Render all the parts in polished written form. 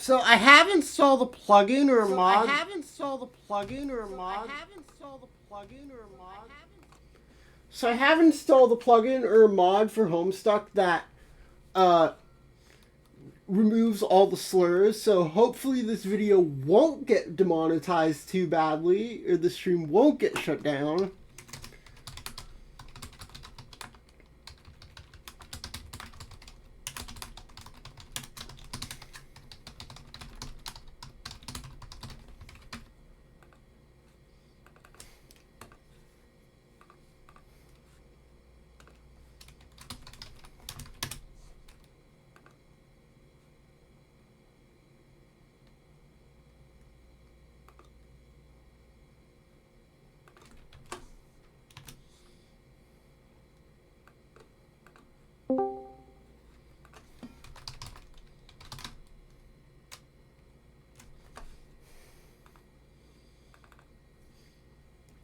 So I have installed a plugin or a mod. So I have installed a plugin or a mod for Homestuck that removes all the slurs. So hopefully this video won't get demonetized too badly, or the stream won't get shut down.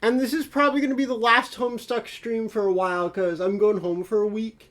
And this is probably going to be the last Homestuck stream for a while because I'm going home for a week.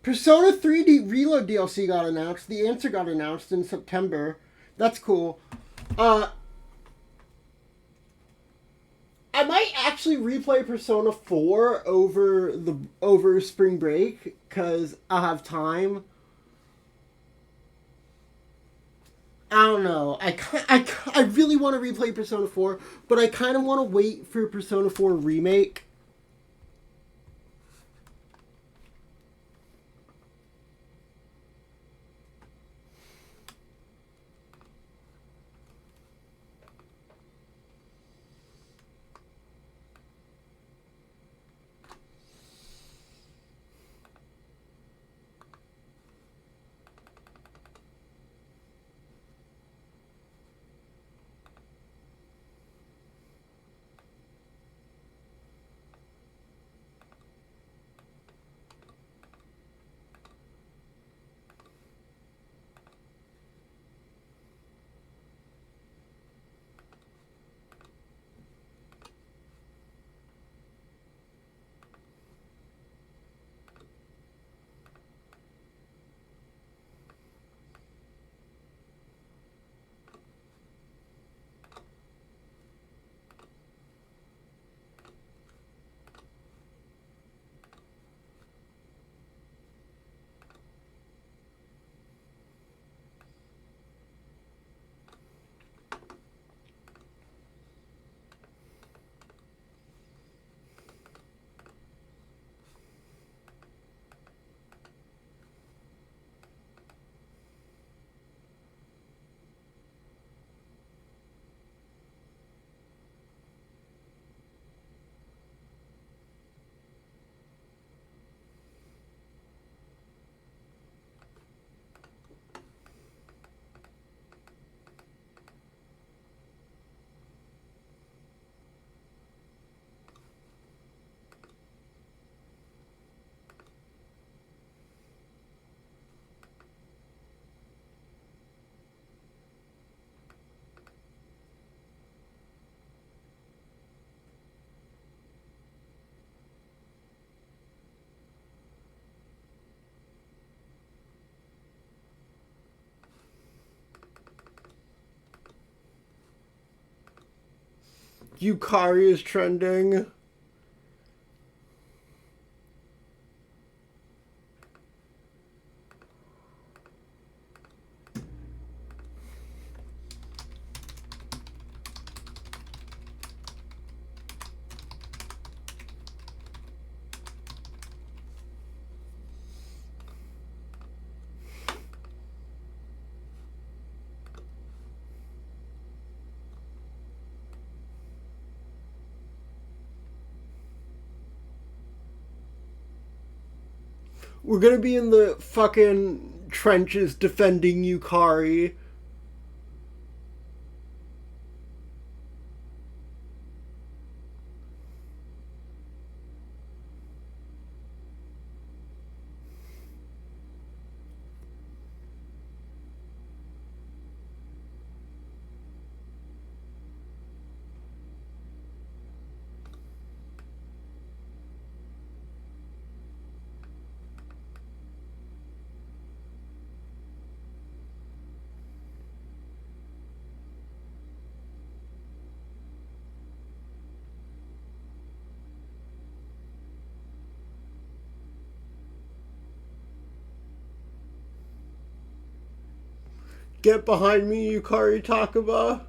Persona 3D Reload DLC got announced. The answer got announced in September. That's cool. I might actually replay Persona 4 over spring break because I'll have time. I don't know. I really want to replay Persona 4, but I kind of want to wait for Persona 4 Remake. Yukari is trending. We're gonna be in the fucking trenches defending Yukari. Get behind me, Yukari Takaba.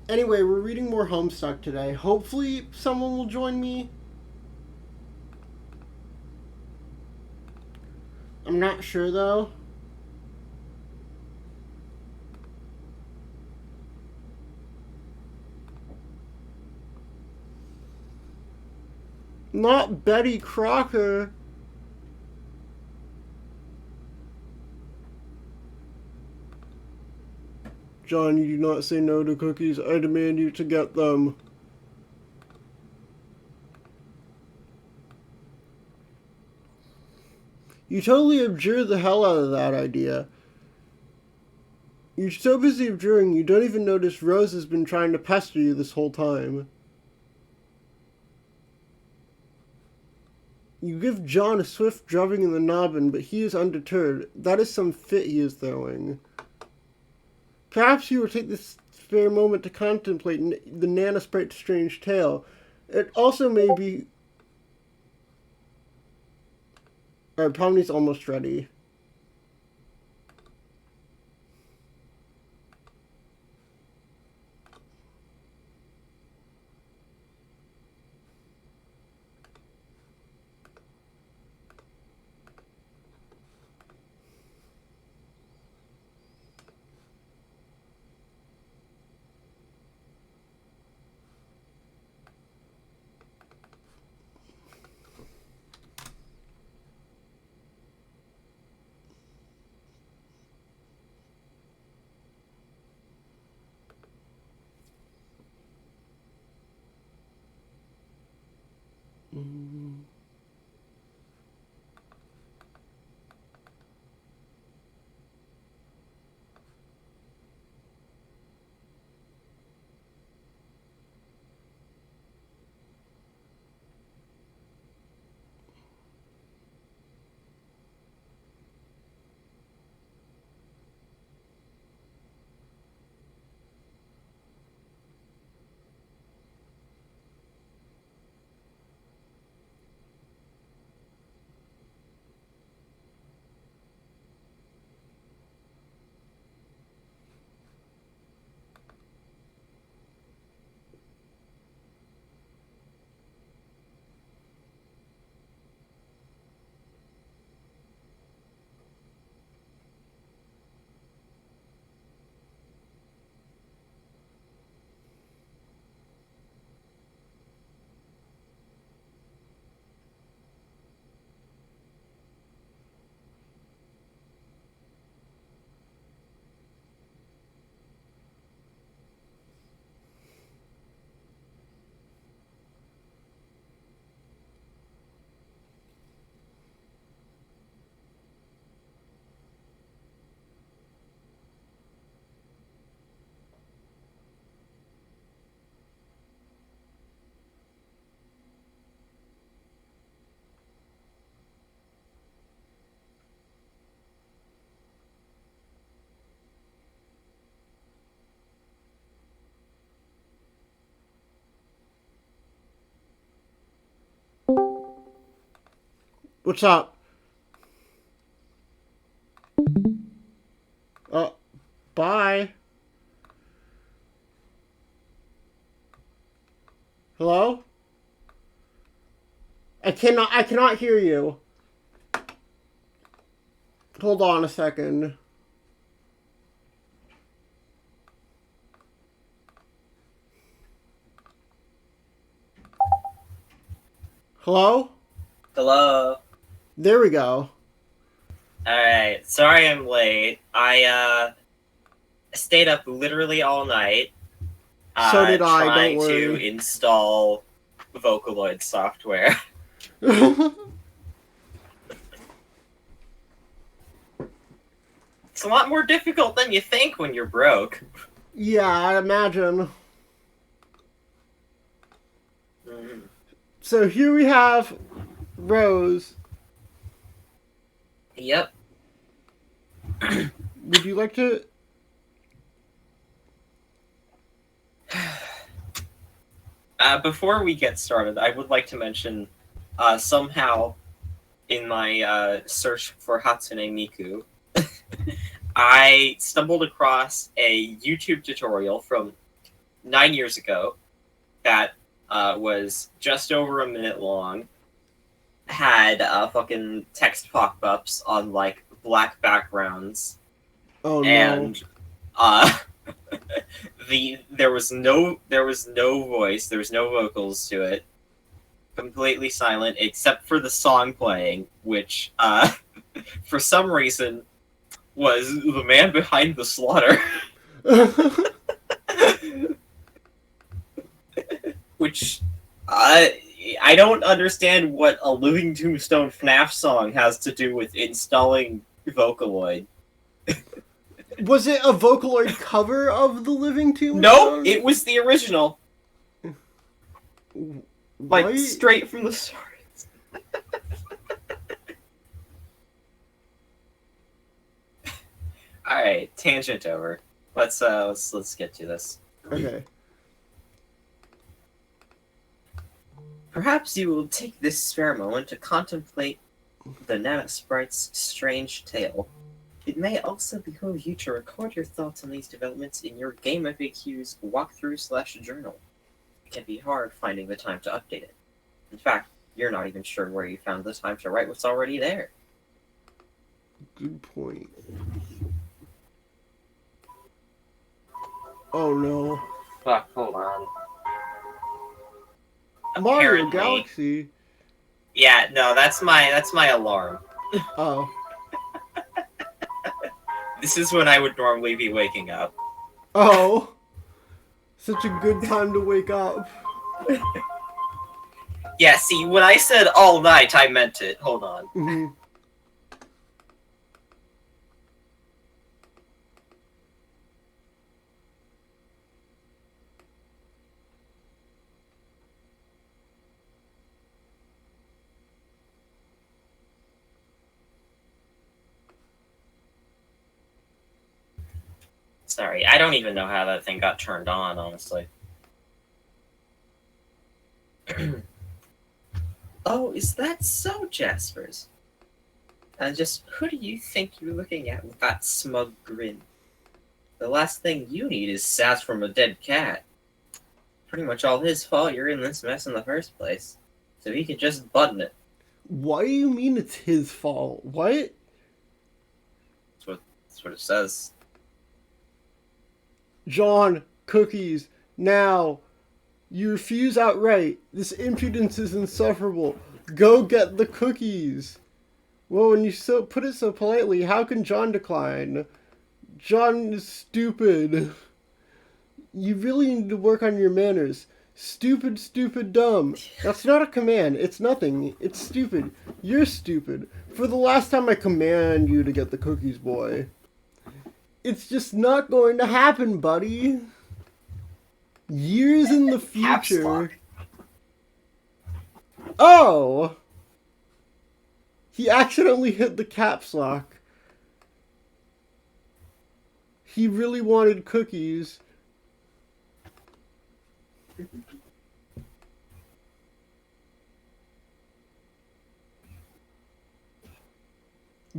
Anyway, we're reading more Homestuck today. Hopefully someone will join me. I'm not sure though. Not Betty Crocker. John, you do not say no to cookies. I demand you to get them. You totally abjure the hell out of that idea. You're so busy abjuring, you don't even notice Rose has been trying to pester you this whole time. You give John a swift drubbing in the noggin, but he is undeterred. That is some fit he is throwing. Perhaps you will take this spare moment to contemplate the Nana Sprite's strange tale. It also may be... Alright, Pomni's almost ready. What's up? Uh, bye. Hello? I cannot hear you. Hold on a second. Hello? Hello. There we go. Alright, sorry I'm late. I stayed up literally all night So did I, don't trying to worry. install Vocaloid software. It's a lot more difficult than you think when you're broke. Yeah, I imagine. Mm. So here we have Rose. Yep. Would you like to... Before we get started, I would like to mention somehow in my search for Hatsune Miku, I stumbled across a YouTube tutorial from 9 years ago that was just over a minute long, had fucking text pop-ups on like black backgrounds, Oh no. and there was no voice, there was no vocals to it, completely silent except for the song playing, which for some reason was the man behind the slaughter. Which I don't understand what a Living Tombstone FNAF song has to do with installing Vocaloid. Was it a Vocaloid cover of the Living Tombstone? No, it was the original. Like, What? straight from the start. Alright, tangent over. Let's get to this. Okay. Perhaps you will take this spare moment to contemplate the Nana Sprite's strange tale. It may also behoove you to record your thoughts on these developments in your Game FAQs walkthrough/journal. It can be hard finding the time to update it. In fact, you're not even sure where you found the time to write what's already there. Good point. Oh no. Fuck, hold on. Mario Apparently- Galaxy. Yeah, no, that's my alarm. Oh. This is when I would normally be waking up. Oh. Such a good time to wake up. Yeah, see, when I said all night, I meant it. Hold on. Mhm. Sorry, I don't even know how that thing got turned on, honestly. Oh, is that so, Jaspers? And just who do you think you're looking at with that smug grin? The last thing you need is sass from a dead cat. Pretty much all his fault you're in this mess in the first place. So he can just button it. What do you mean it's his fault? What? That's what it says. John, cookies, now. You refuse outright. This impudence is insufferable. Go get the cookies. Well, when you put it so politely, how can John decline? John is stupid. You really need to work on your manners. Stupid, stupid, dumb. That's not a command. It's nothing. It's stupid. You're stupid. For the last time I command you to get the cookies, boy. It's just not going to happen, buddy. Years in the Caps future. lock. Oh! He accidentally hit the caps lock. He really wanted cookies.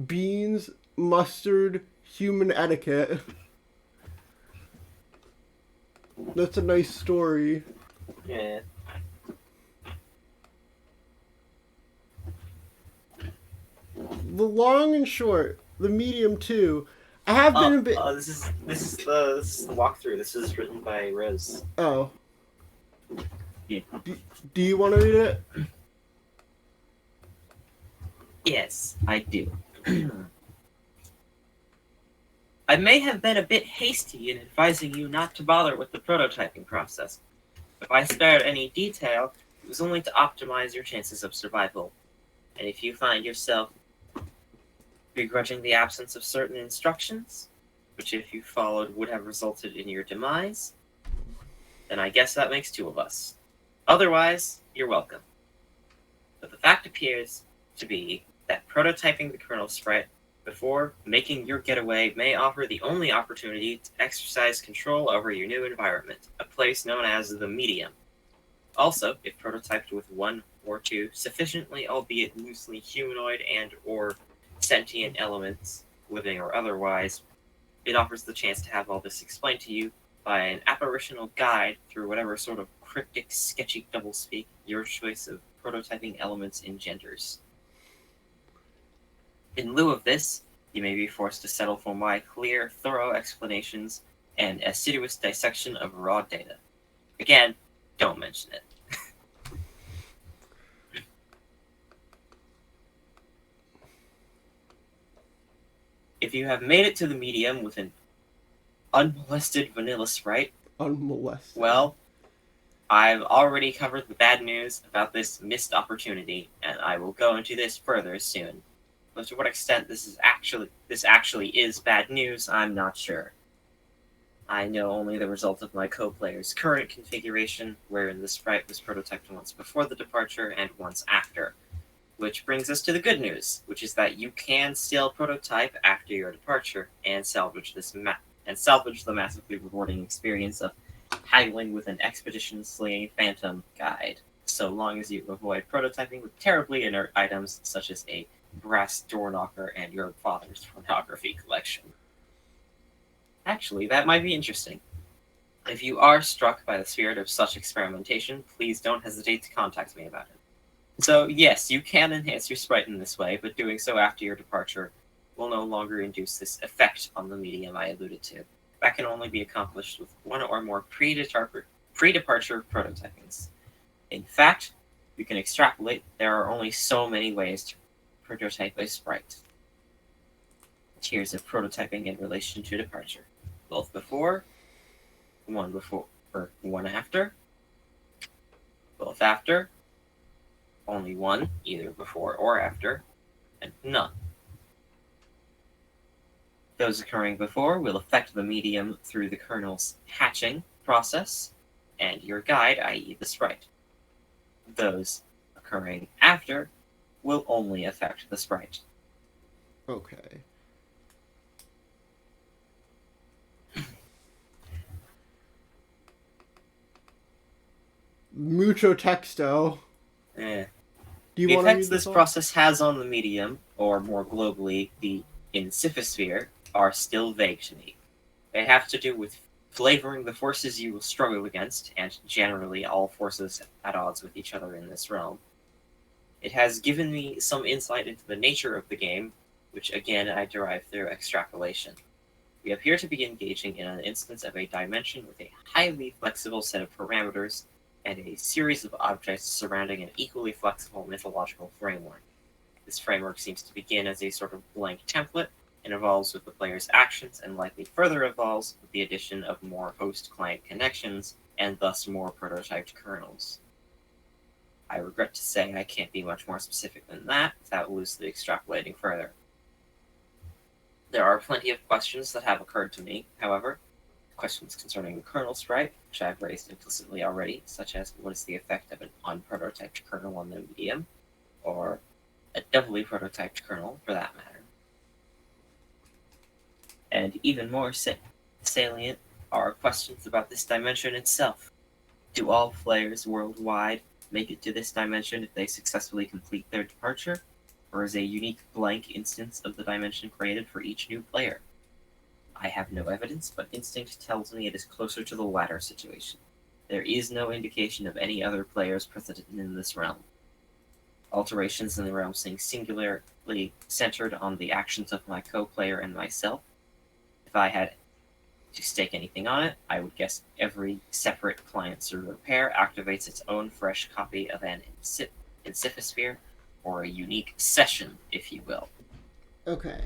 beans, mustard, human etiquette. That's a nice story. Yeah. The long and short, the medium too. I have been a bit. This is the walkthrough. This is written by Rose. Oh. Yeah. Do you want to read it? Yes, I do. I may have been a bit hasty in advising you not to bother with the prototyping process. If I spared any detail, it was only to optimize your chances of survival. And if you find yourself begrudging the absence of certain instructions, which if you followed would have resulted in your demise, then I guess that makes two of us. Otherwise, you're welcome. But the fact appears to be that prototyping the kernel sprite before making your getaway may offer the only opportunity to exercise control over your new environment, a place known as the medium. Also, if prototyped with one or two sufficiently, albeit loosely humanoid and or sentient elements, living or otherwise, it offers the chance to have all this explained to you by an apparitional guide through whatever sort of cryptic, sketchy doublespeak your choice of prototyping elements engenders. In lieu of this, you may be forced to settle for my clear, thorough explanations and assiduous dissection of raw data. Again, don't mention it. If you have made it to the medium with an unmolested vanilla sprite, Unmolested. well, I've already covered the bad news about this missed opportunity, and I will go into this further soon. But to what extent this actually is bad news, I'm not sure. I know only the result of my co-player's current configuration, wherein the sprite was prototyped once before the departure and once after. Which brings us to the good news, which is that you can still prototype after your departure and salvage the massively rewarding experience of haggling with an expedition-slaying phantom guide, so long as you avoid prototyping with terribly inert items such as a brass door knocker and your father's pornography collection. Actually, that might be interesting. If you are struck by the spirit of such experimentation, please don't hesitate to contact me about it. So, yes, you can enhance your sprite in this way, but doing so after your departure will no longer induce this effect on the medium I alluded to. That can only be accomplished with one or more pre-departure prototypings. In fact, you can extrapolate there are only so many ways to prototype a sprite. Tiers of prototyping in relation to departure. Both before, or one after, both after, only one, either before or after, and none. Those occurring before will affect the medium through the kernel's hatching process, and your guide, i.e. the sprite. Those occurring after will only affect the sprite. Okay. Mucho texto. Do you The want to effects read this all? process has on the medium, or more globally, the insifosphere, are still vague to me. They have to do with flavoring the forces you will struggle against, and generally all forces at odds with each other in this realm. It has given me some insight into the nature of the game, which again I derive through extrapolation. We appear to be engaging in an instance of a dimension with a highly flexible set of parameters and a series of objects surrounding an equally flexible mythological framework. This framework seems to begin as a sort of blank template and evolves with the player's actions and likely further evolves with the addition of more host-client connections and thus more prototyped kernels. I regret to say I can't be much more specific than that without loosely extrapolating further. There are plenty of questions that have occurred to me, however. Questions concerning the kernel sprite, which I've raised implicitly already, such as what is the effect of an unprototyped kernel on the medium, or a doubly prototyped kernel, for that matter. And even more salient are questions about this dimension itself. Do all players worldwide make it to this dimension if they successfully complete their departure? or is a unique blank instance of the dimension created for each new player? I have no evidence, but instinct tells me it is closer to the latter situation. There is no indication of any other players present in this realm. Alterations in the realm seem singularly centered on the actions of my co-player and myself. If I had to stake anything on it, I would guess every separate client-server pair activates its own fresh copy of an Encyphosphere, or a unique session, if you will. Okay.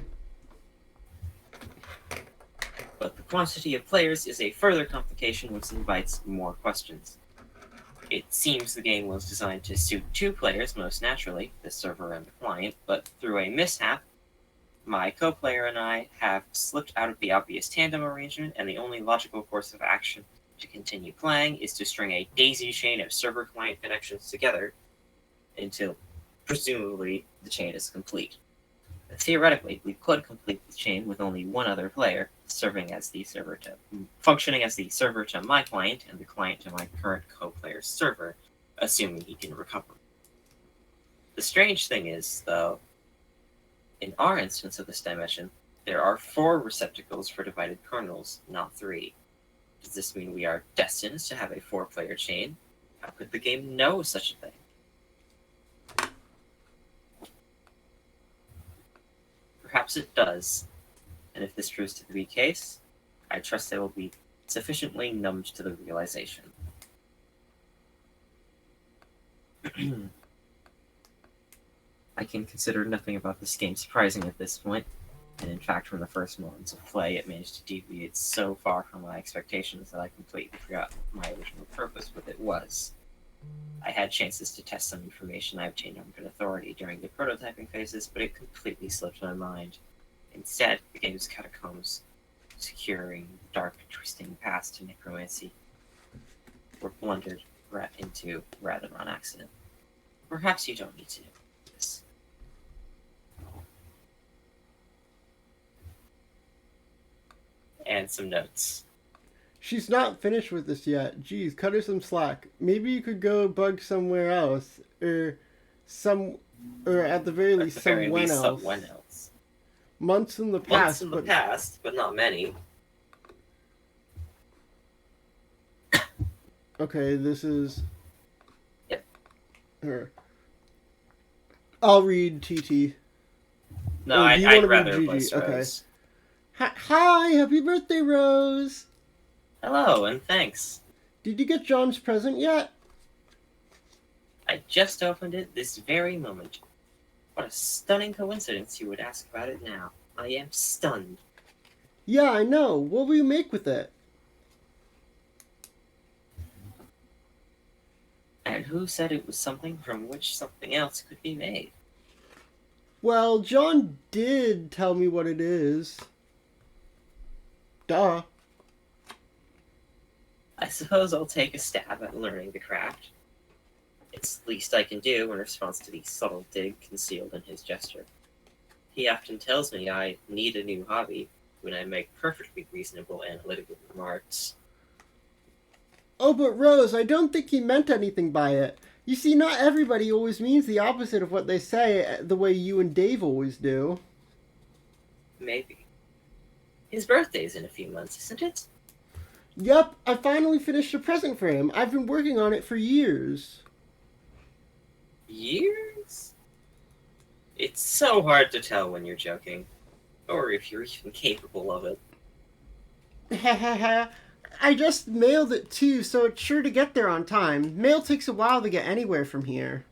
But the quantity of players is a further complication which invites more questions. It seems the game was designed to suit 2 players most naturally, the server and the client, but through a mishap, my co-player and I have slipped out of the obvious tandem arrangement, and the only logical course of action to continue playing is to string a daisy chain of server-client connections together until, presumably, the chain is complete. Theoretically, we could complete the chain with only one other player, functioning as the server to my client and the client to my current co-player's server, assuming he can recover. The strange thing is, though, in our instance of this dimension, there are 4 receptacles for divided kernels, not 3. Does this mean we are destined to have a 4-player chain? How could the game know such a thing? Perhaps it does, and if this proves to be the case, I trust I will be sufficiently numbed to the realization. I can consider nothing about this game surprising at this point, and in fact from the first moments of play it managed to deviate so far from my expectations that I completely forgot my original purpose with it was. I had chances to test some information I obtained on good authority during the prototyping phases, but it completely slipped my mind. Instead, the game's catacombs, securing dark, twisting paths to necromancy, were blundered into rather on accident. Perhaps you don't need to know this. And some notes. She's not finished with this yet. Geez, cut her some slack. Maybe you could go bug somewhere else, or at the very least, someone else. Months in the past, but not many. Okay, this is. Yep. Her. I'll read TT. No, I'd rather voice Okay. Rose. Hi, happy birthday, Rose. Hello, and thanks. Did you get John's present yet? I just opened it this very moment. What a stunning coincidence you would ask about it now. I am stunned. Yeah, I know. What will you make with it? And who said it was something from which something else could be made? Well, John did tell me what it is. Duh. I suppose I'll take a stab at learning the craft. It's the least I can do in response to the subtle dig concealed in his gesture. He often tells me I need a new hobby when I make perfectly reasonable analytical remarks. Oh, but Rose, I don't think he meant anything by it. You see, not everybody always means the opposite of what they say, the way you and Dave always do. Maybe. His birthday's in a few months, isn't it? Yup, I finally finished a present for him. I've been working on it for years. Years? It's so hard to tell when you're joking. Or if you're even capable of it. Hahaha. I just mailed it too, so it's sure to get there on time. Mail takes a while to get anywhere from here.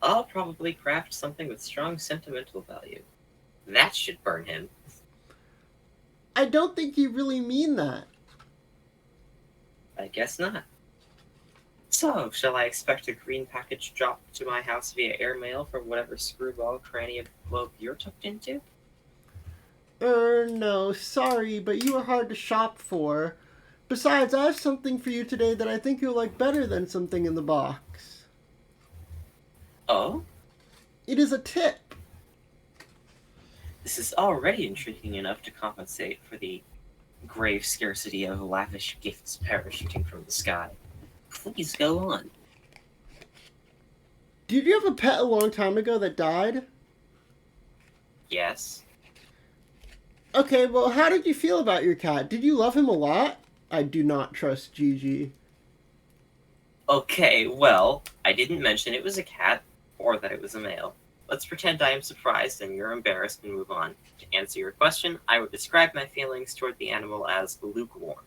I'll probably craft something with strong sentimental value. That should burn him. I don't think you really mean that. I guess not. So, shall I expect a green package dropped to my house via airmail from whatever screwball cranny of the globe you're tucked into? No, sorry, but you are hard to shop for. Besides, I have something for you today that I think you'll like better than something in the box. Oh? It is a tip. This is already intriguing enough to compensate for the grave scarcity of lavish gifts parachuting from the sky. Please go on. Did you have a pet a long time ago that died? Yes. Okay, well, how did you feel about your cat? Did you love him a lot? I do not trust Gigi. Okay, well, I didn't mention it was a cat or that it was a male. Let's pretend I am surprised and you're embarrassed and move on. To answer your question, I would describe my feelings toward the animal as lukewarm.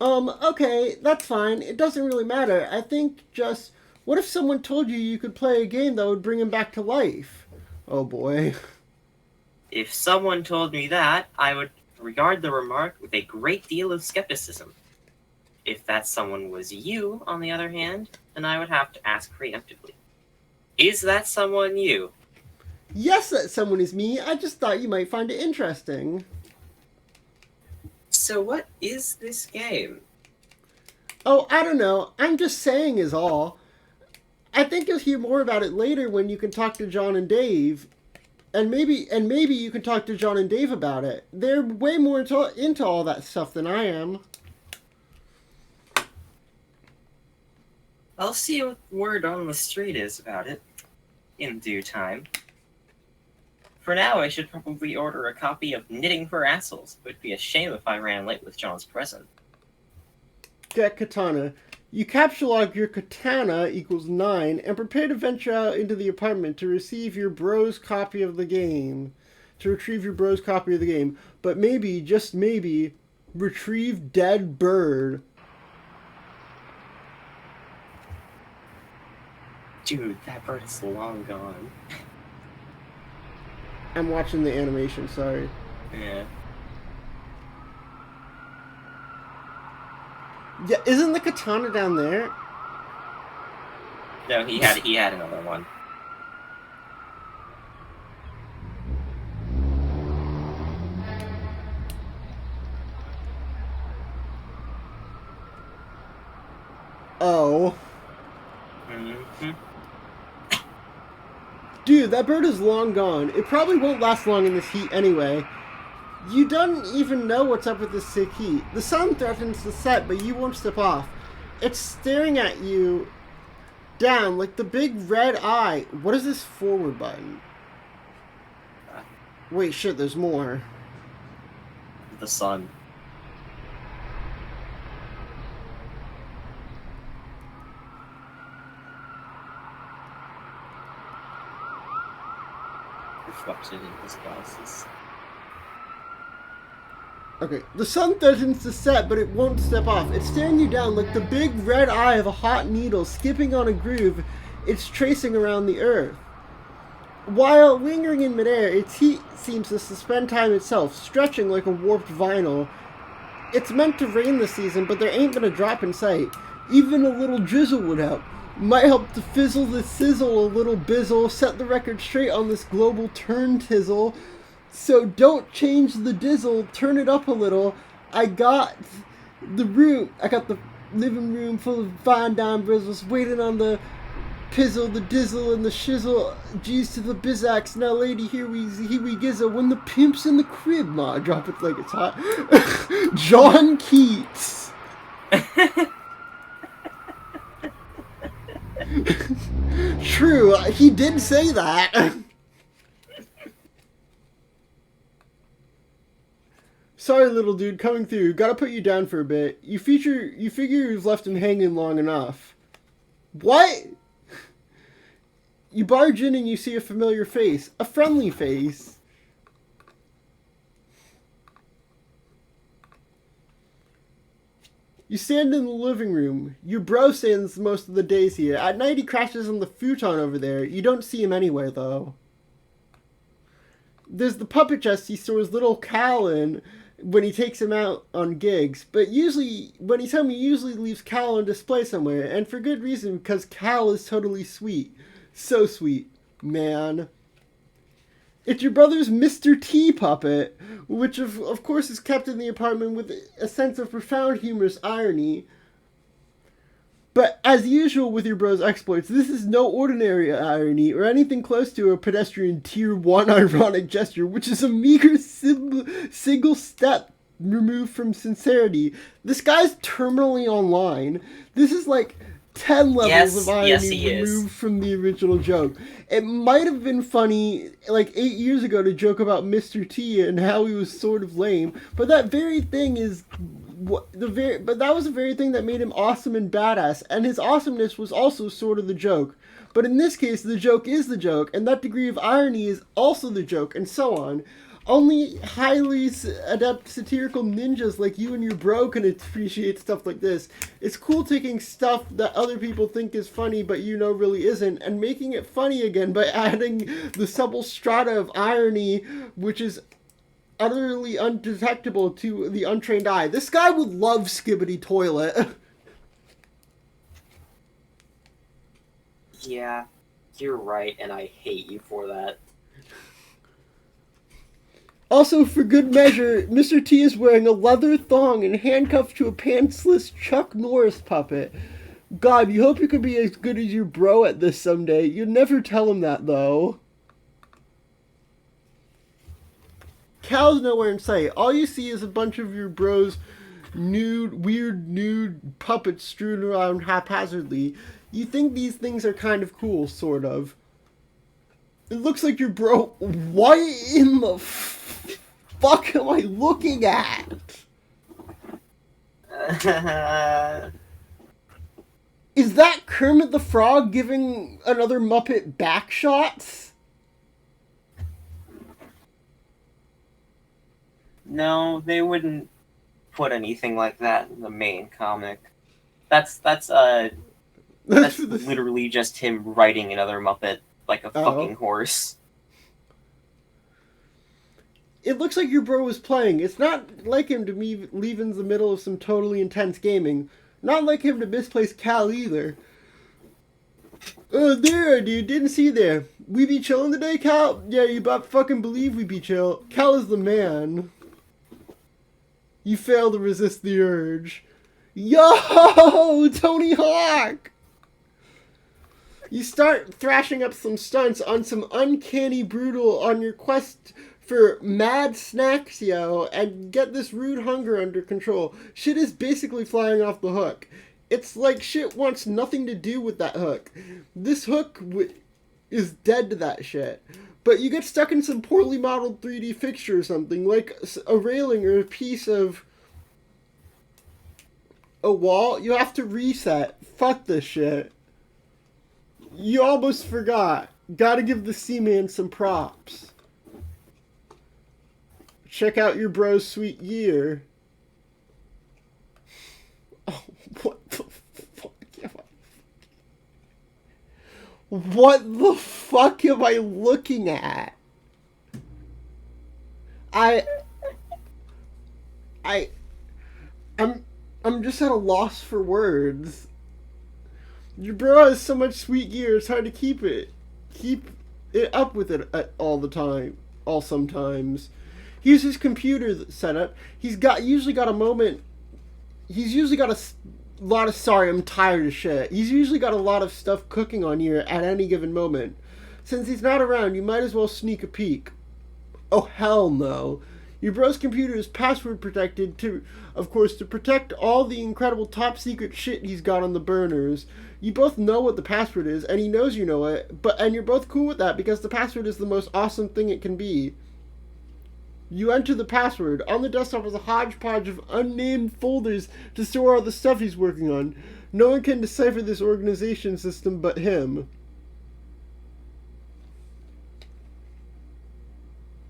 Okay, that's fine. It doesn't really matter. I think just, what if someone told you you could play a game that would bring him back to life? Oh boy. If someone told me that, I would regard the remark with a great deal of skepticism. If that someone was you, on the other hand, then I would have to ask preemptively. Is that someone you? Yes, that someone is me. I just thought you might find it interesting. So what is this game? Oh, I don't know. I'm just saying is all. I think you'll hear more about it later when you can talk to John and Dave. And maybe you can talk to John and Dave about it. They're way more into all that stuff than I am. I'll see what word on the street is about it in due time. For now, I should probably order a copy of Knitting for Assholes. It would be a shame if I ran late with John's present. Get katana. You capture your katana equals 9 and prepare to venture out into the apartment to receive your bro's copy of the game. To retrieve your bro's copy of the game. But maybe, just maybe, retrieve dead bird. Dude, that bird is long gone. I'm watching the animation, sorry. Yeah. Yeah, isn't the katana down there? No, he had another one. Oh. Mm-hmm. Dude, that bird is long gone. It probably won't last long in this heat anyway. You don't even know what's up with this sick heat. The sun threatens to set, but you won't step off. It's staring at you down like the big red eye. What is this forward button? Wait, shit, there's more. The sun. Reflected in his glasses. Okay, the sun threatens to set, but it won't step off. It's staring you down like the big red eye of a hot needle skipping on a groove it's tracing around the earth. While lingering in midair, its heat seems to suspend time itself, stretching like a warped vinyl. It's meant to rain this season, but there ain't been a drop in sight. Even a little drizzle would help. Might help to fizzle the sizzle a little bizzle, set the record straight on this global turn tizzle. So don't change the dizzle, turn it up a little. I got the living room full of fine dime brizzles, waiting on the pizzle, the dizzle, and the shizzle. G's to the bizax. Now, lady, here we gizzle. When the pimp's in the crib, ma, drop it like it's hot. John Keats. True, he did say that. Sorry, little dude, coming through. Gotta put you down for a bit. You figure you've left him hanging long enough. What? You barge in and you see a familiar face. A friendly face. You stand in the living room. Your bro stands most of the days here. At night he crashes on the futon over there. You don't see him anywhere, though. There's the puppet chest he stores little Cal in when he takes him out on gigs. But usually, when he's home, he usually leaves Cal on display somewhere. And for good reason, because Cal is totally sweet. So sweet, man. It's your brother's Mr. T puppet, which of course is kept in the apartment with a sense of profound humorous irony. But as usual with your bro's exploits, this is no ordinary irony or anything close to a pedestrian tier 1 ironic gesture, which is a meager single step removed from sincerity. This guy's terminally online. This is like 10 levels Yes, of irony yes, he is. removed from the original joke. It might have been funny like 8 years ago to joke about Mr. T and how he was sort of lame, but that very thing is but that was the very thing that made him awesome and badass, and his awesomeness was also sort of the joke. But in this case, the joke is the joke, and that degree of irony is also the joke, and so on. Only highly adept satirical ninjas like you and your bro can appreciate stuff like this. It's cool taking stuff that other people think is funny but you know really isn't, and making it funny again by adding the subtle strata of irony, which is utterly undetectable to the untrained eye. This guy would love Skibbity Toilet. Yeah, you're right, and I hate you for that. Also, for good measure, Mr. T is wearing a leather thong and handcuffed to a pantsless Chuck Norris puppet. God, you hope you can be as good as your bro at this someday. You'd never tell him that, though. Cal's nowhere in sight. All you see is a bunch of your bros' weird nude puppets strewn around haphazardly. You think these things are kind of cool, sort of. It looks like your bro... What in the fuck am I looking at? Is that Kermit the Frog giving another Muppet back shots? No, they wouldn't put anything like that in the main comic. That's literally just him riding another Muppet like a fucking horse. It looks like your bro was playing. It's not like him to leave in the middle of some totally intense gaming. Not like him to misplace Cal either. Oh, there, dude. Didn't see there. We be chilling today, Cal? Yeah, you about fucking believe we be chill. Cal is the man. You fail to resist the urge. Yo, Tony Hawk! You start thrashing up some stunts on some uncanny brutal on your quest for mad snacks, yo, and get this rude hunger under control. Shit is basically flying off the hook. It's like shit wants nothing to do with that hook. This hook is dead to that shit. But you get stuck in some poorly modeled 3D fixture or something, like a railing or a piece of a wall. You have to reset. Fuck this shit. You almost forgot. Gotta give the Seaman some props. Check out your bro's sweet gear. Oh, what the fuck am I... What the fuck am I looking at? I'm just at a loss for words. Your bro has so much sweet gear, it's hard to keep it up with it all the time, sometimes. Here's his computer setup. He's usually got a lot of, sorry, I'm tired of shit. He's usually got a lot of stuff cooking on here at any given moment. Since he's not around, you might as well sneak a peek. Oh, hell no. Your bro's computer is password protected to protect all the incredible top secret shit he's got on the burners. You both know what the password is, and he knows you know it, and you're both cool with that because the password is the most awesome thing it can be. You enter the password. On the desktop is a hodgepodge of unnamed folders to store all the stuff he's working on. No one can decipher this organization system but him.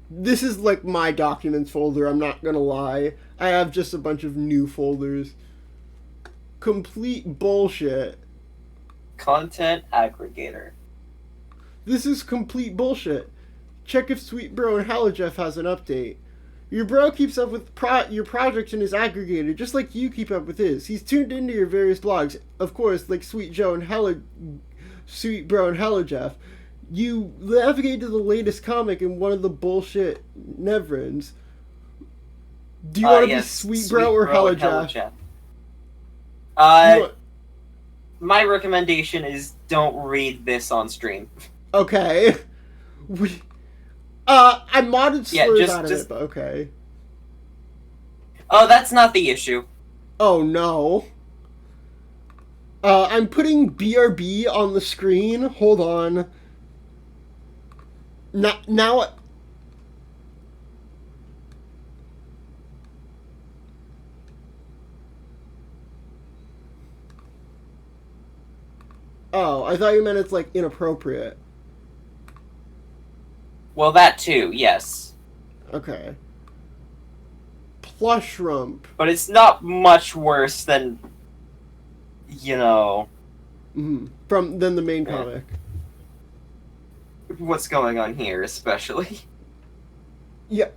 This is like my documents folder, I'm not gonna lie. I have just a bunch of new folders. Complete bullshit. Content aggregator. This is complete bullshit. Check if Sweet Bro and Hello Jeff has an update. Your bro keeps up with your projects in his aggregator, just like you keep up with his. He's tuned into your various blogs, of course, like Sweet Bro and Hello Jeff. You navigate to the latest comic in one of the bullshit Nevrons. Do you want to be Sweet Bro or Hello Jeff? My recommendation is don't read this on stream. Okay. I modded slurs out of it, but okay. Oh, that's not the issue. Oh, no. I'm putting BRB on the screen. Hold on. Now. Oh, I thought you meant it's like inappropriate. Well, that too, yes. Okay. Plush rump. But it's not much worse than, you know, Than the main comic. what's going on here, especially. Yeah.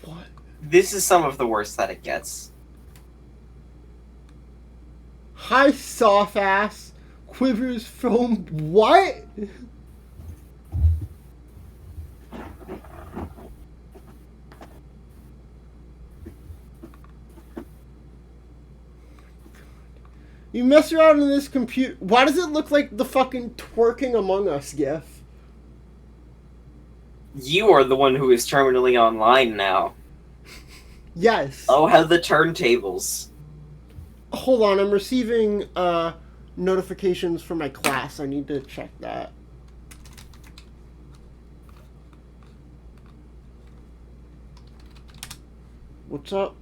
What? This is some of the worst that it gets. High soft ass quivers foam. What? You mess around in this computer. Why does it look like the fucking twerking Among Us gif? You are the one who is terminally online now. Yes. Oh, how the turntables. Hold on, I'm receiving notifications from my class. I need to check that. What's up?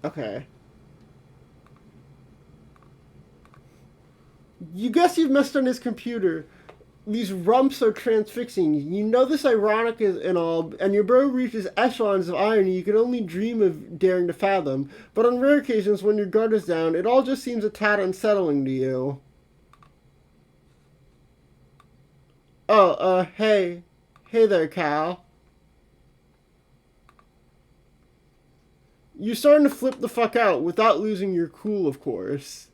Okay. You guess you've messed on his computer. These rumps are transfixing. You know this ironic and all, and your bro reaches echelons of irony you can only dream of daring to fathom. But on rare occasions, when your guard is down, it all just seems a tad unsettling to you. Oh, hey. Hey there, Cal. You're starting to flip the fuck out without losing your cool, of course.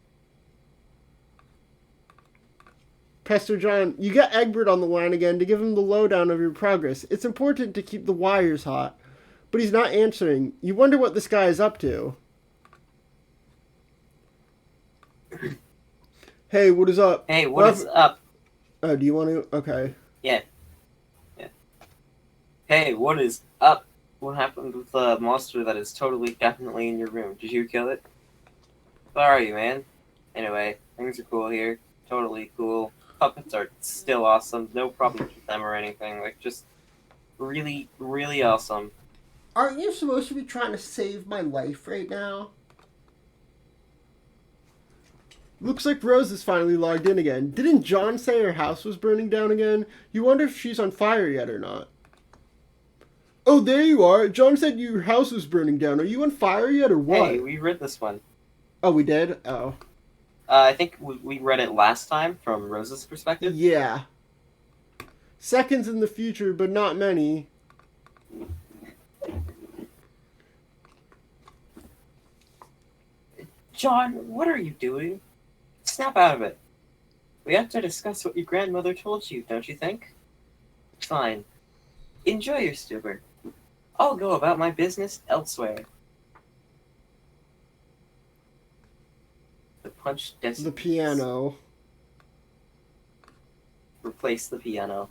Pastor John, you get Egbert on the line again to give him the lowdown of your progress. It's important to keep the wires hot. But he's not answering. You wonder what this guy is up to. Hey, what is up? Hey, what is up? Oh, do you want to? Okay. Yeah. Hey, what is up? What happened with the monster that is totally, definitely in your room? Did you kill it? Where are you, man? Anyway, things are cool here. Totally cool. Puppets are still awesome. No problems with them or anything. Like, just really, really awesome. Aren't you supposed to be trying to save my life right now? Looks like Rose is finally logged in again. Didn't John say her house was burning down again? You wonder if she's on fire yet or not. Oh, there you are. John said your house was burning down. Are you on fire yet or what? Hey, we read this one. Oh, we did? Oh. I think we read it last time from Rose's perspective. Yeah. Seconds in the future, but not many. John, what are you doing? Snap out of it. We have to discuss what your grandmother told you, don't you think? Fine. Enjoy your stupor. I'll go about my business elsewhere. The punch desk. The piano. Replace the piano.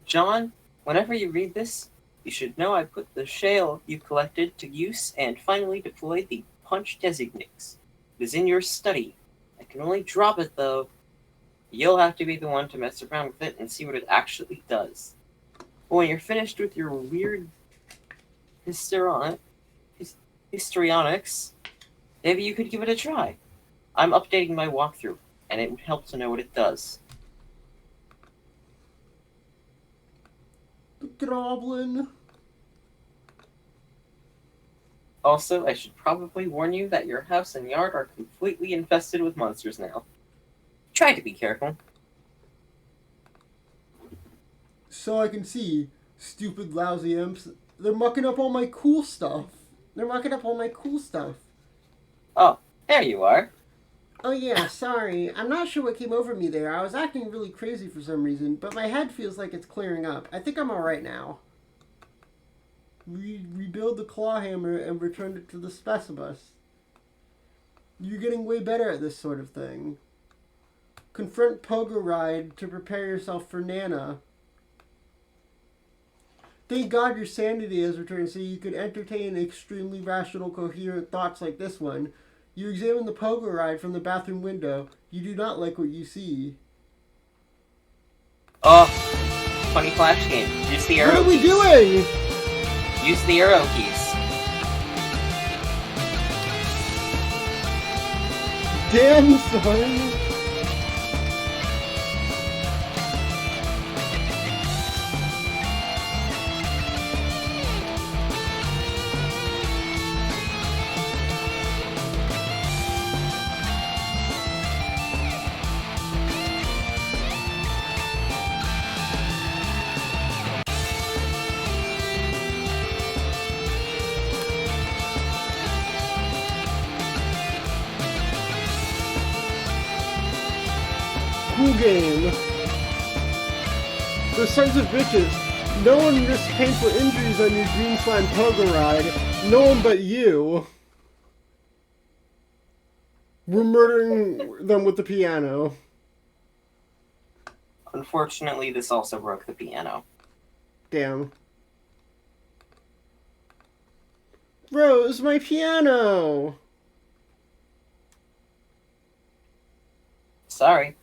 John, whenever you read this, you should know I put the shale you collected to use and finally deployed the punch designates. It is in your study. I can only drop it though. You'll have to be the one to mess around with it and see what it actually does. But when you're finished with your weird histrionics, maybe you could give it a try. I'm updating my walkthrough, and it would help to know what it does. The goblin. Also, I should probably warn you that your house and yard are completely infested with monsters now. Try to be careful. So I can see, stupid, lousy imps. They're mucking up all my cool stuff. Oh, there you are. Oh yeah, sorry. I'm not sure what came over me there. I was acting really crazy for some reason, but my head feels like it's clearing up. I think I'm alright now. Rebuild the claw hammer and return it to the Specibus. You're getting way better at this sort of thing. Confront Pogo Ride to prepare yourself for Nana. Thank God your sanity has returned so you could entertain extremely rational, coherent thoughts like this one. You examine the Pogo Ride from the bathroom window. You do not like what you see. Oh, funny flash game. Use the arrow What are we keys. doing? Use the arrow keys. Damn, son. Cool game. Those sons of bitches. No one risks painful injuries on your Green Slime Pogo Ride. No one but you. We're murdering them with the piano. Unfortunately, this also broke the piano. Damn. Rose, my piano! Sorry.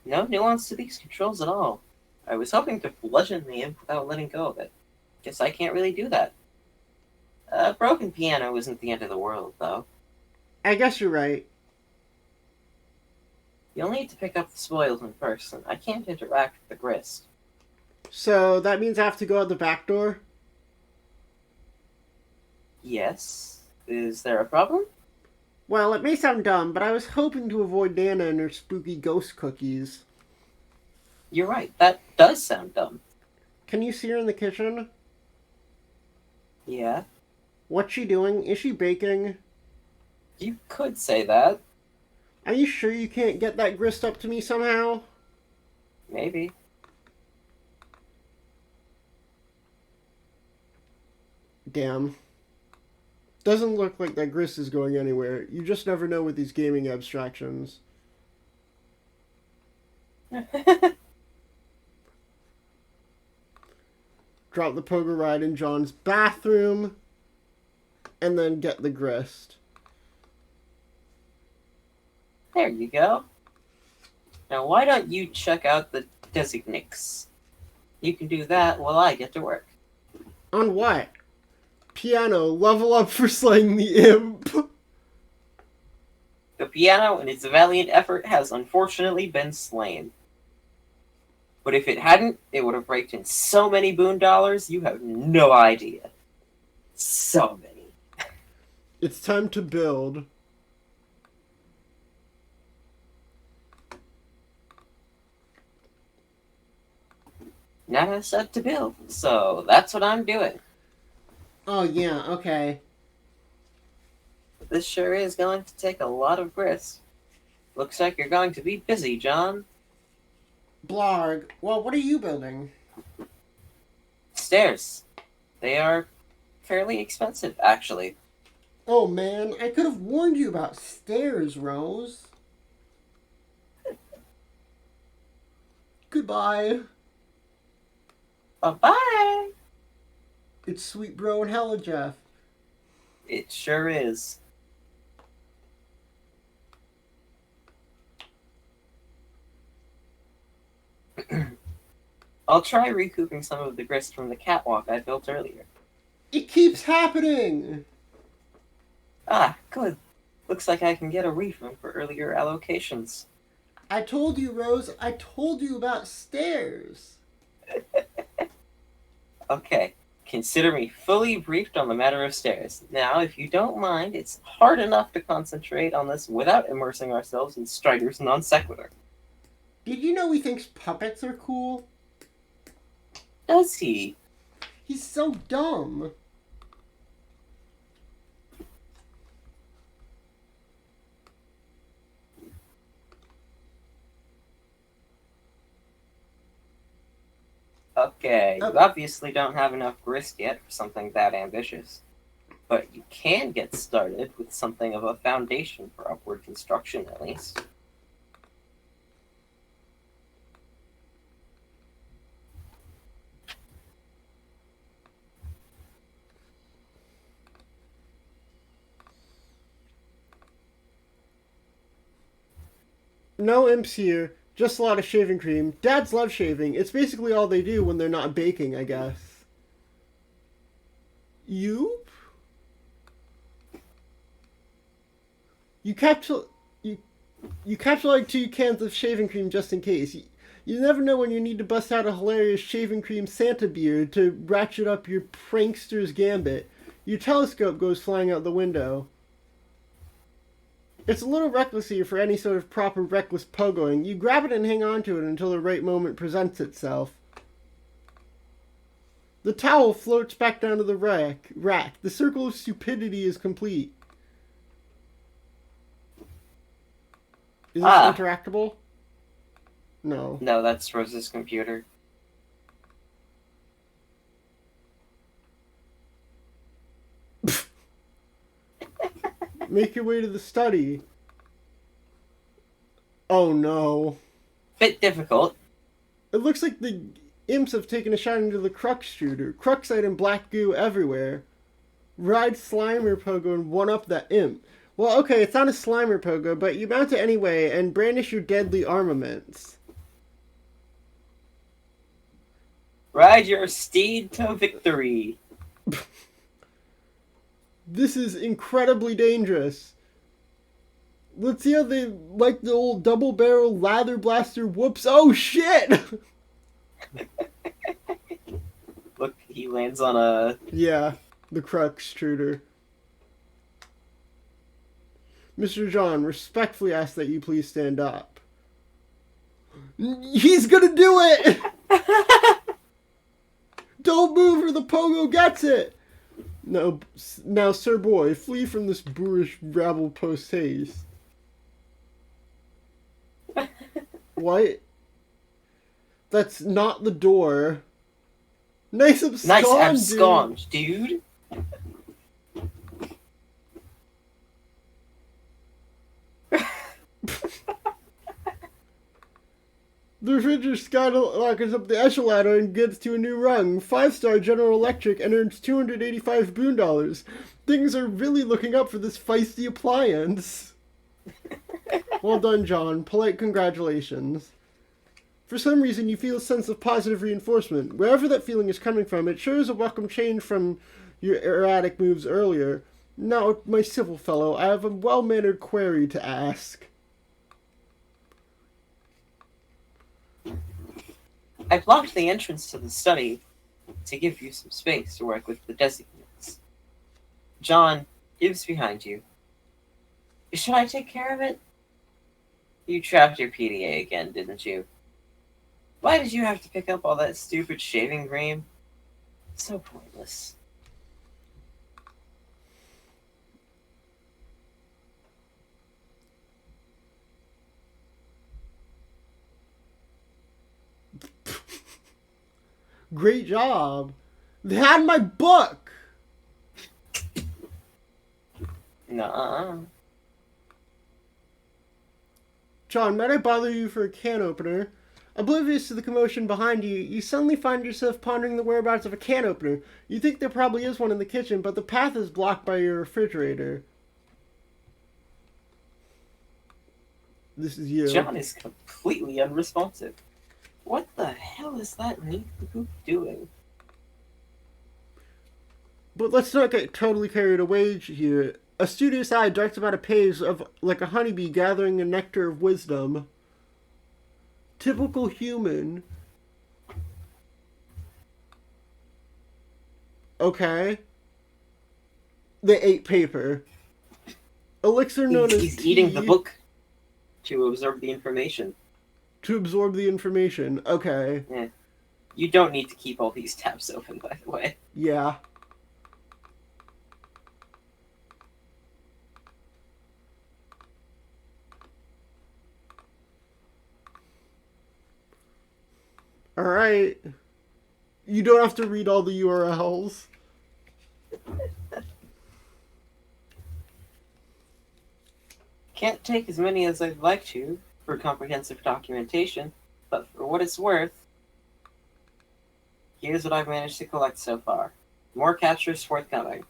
No nuance to these controls at all. I was hoping to bludgeon the imp without letting go of it. Guess I can't really do that. A broken piano isn't the end of the world, though. I guess you're right. You'll need to pick up the spoils in person. I can't interact with the grist. So that means I have to go out the back door? Yes? Is there a problem? Well, it may sound dumb, but I was hoping to avoid Nana and her spooky ghost cookies. You're right, that does sound dumb. Can you see her in the kitchen? Yeah? What's she doing? Is she baking? You could say that. Are you sure you can't get that grist up to me somehow? Maybe. Damn. Doesn't look like that grist is going anywhere. You just never know with these gaming abstractions. Drop the Pogo Ride in John's bathroom. And then get the grist. There you go. Now why don't you check out the Designix? You can do that while I get to work. On what? Piano, level up for slaying the imp. The piano, in its valiant effort, has unfortunately been slain. But if it hadn't, it would have raked in so many boon dollars, you have no idea. So many. It's time to build. Nana said to build, so that's what I'm doing. Oh yeah, okay. This sure is going to take a lot of grist. Looks like you're going to be busy, John. Blarg. Well, what are you building? Stairs. They are fairly expensive, actually. Oh man, I could have warned you about stairs, Rose. Goodbye. Bye-bye! It's Sweet Bro and Hella Jeff. It sure is. I'll try recouping some of the grist from the catwalk I built earlier. It keeps happening! Ah, good. Looks like I can get a refund for earlier allocations. I told you, Rose. I told you about stairs. Okay, consider me fully briefed on the matter of stairs. Now, if you don't mind, it's hard enough to concentrate on this without immersing ourselves in Strider's non sequitur. Did you know he thinks puppets are cool? Does he? He's so dumb. Okay, you Oh. obviously don't have enough grist yet for something that ambitious. But you can get started with something of a foundation for upward construction, at least. No imps here, just a lot of shaving cream. Dads love shaving. It's basically all they do when they're not baking, I guess. You? You capsule you capsule like 2 cans of shaving cream just in case. You never know when you need to bust out a hilarious shaving cream Santa beard to ratchet up your prankster's gambit. Your telescope goes flying out the window. It's a little reckless here for any sort of proper reckless pogoing. You grab it and hang on to it until the right moment presents itself. The towel floats back down to the rack. The circle of stupidity is complete. Is this interactable? No. No, that's Rose's computer. Make your way to the study. Oh no. Bit difficult. It looks like the imps have taken a shot into the Crux shooter. Cruxite and black goo everywhere. Ride Slimer Pogo and one up that imp. Well, okay, it's not a Slimer Pogo, but you mount it anyway and brandish your deadly armaments. Ride your steed to victory. This is incredibly dangerous. Let's see how they like the old double barrel lather blaster whoops. Oh shit! Look, he lands on a... Yeah, the Crux shooter. Mr. John, respectfully ask that you please stand up. He's gonna do it! Don't move or the pogo gets it! No, now, sir boy, flee from this boorish rabble post haste. What? That's not the door. Nice abscond, Nice abscond, dude. The refrigerator skyrockets up the echelon and gets to a new rung. 5-star General Electric and earns 285 boon dollars. Things are really looking up for this feisty appliance. Well done, John. Polite congratulations. For some reason, you feel a sense of positive reinforcement. Wherever that feeling is coming from, it sure is a welcome change from your erratic moves earlier. Now, my civil fellow, I have a well-mannered query to ask. I blocked the entrance to the study to give you some space to work with the designates. John, Gibbs behind you. Should I take care of it? You trapped your PDA again, didn't you? Why did you have to pick up all that stupid shaving cream? So pointless. Great job. They had my book. Nuh-uh. John, might I bother you for a can opener? Oblivious to the commotion behind you, you suddenly find yourself pondering the whereabouts of a can opener. You think there probably is one in the kitchen, but the path is blocked by your refrigerator. This is you. John is completely unresponsive. What the hell is that neat poop doing? But let's not get totally carried away here. A studious eye darts about a page of like a honeybee gathering a nectar of wisdom. Typical human. Okay. They ate paper. Elixir known as He's eating the tea book to absorb the information. to absorb the information. Okay. Yeah. You don't need to keep all these tabs open, by the way. Yeah. Alright. You don't have to read all the URLs. Can't take as many as I'd like to for comprehensive documentation, but for what it's worth, here's what I've managed to collect so far. More captures forthcoming.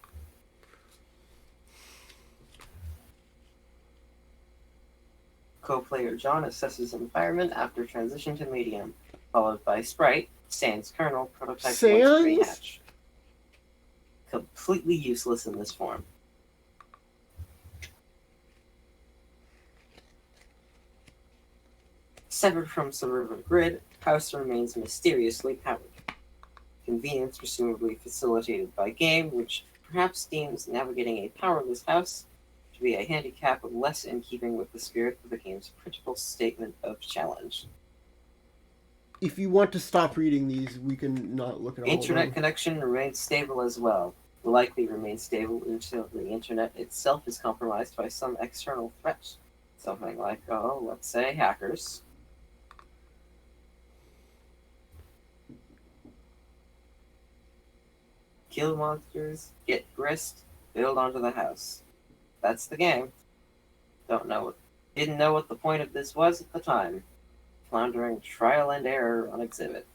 Co-player John assesses environment after transition to medium, followed by Sprite, Sans kernel, prototype Sans? rehatch. Completely useless in this form. Severed from suburban grid, house remains mysteriously powered. Convenience presumably facilitated by game, which perhaps deems navigating a powerless house to be a handicap less in keeping with the spirit of the game's principal statement of challenge. If you want to stop reading these, we can not look at all Internet of them. connection remains stable as well. Will likely remain stable until the internet itself is compromised by some external threat. Something like, let's say hackers. Kill monsters, get grist, build onto the house. That's the game. Didn't know what the point of this was at the time. Floundering trial and error on exhibit.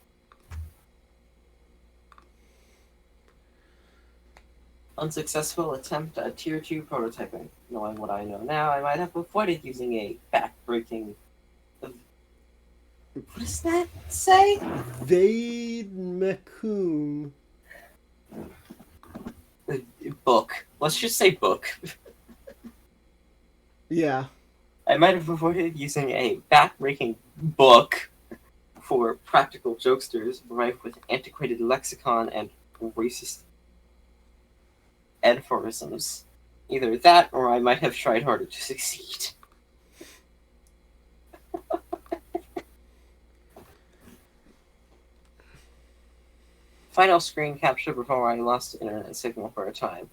Unsuccessful attempt at Tier 2 prototyping. Knowing what I know now, I might have avoided using a back-breaking... What does that say? Vade Mechum. Book. Let's just say book. Yeah. I might have avoided using a back-breaking book for practical jokesters rife with antiquated lexicon and racist aphorisms. Either that, or I might have tried harder to succeed. Final screen capture before I lost internet signal for a time.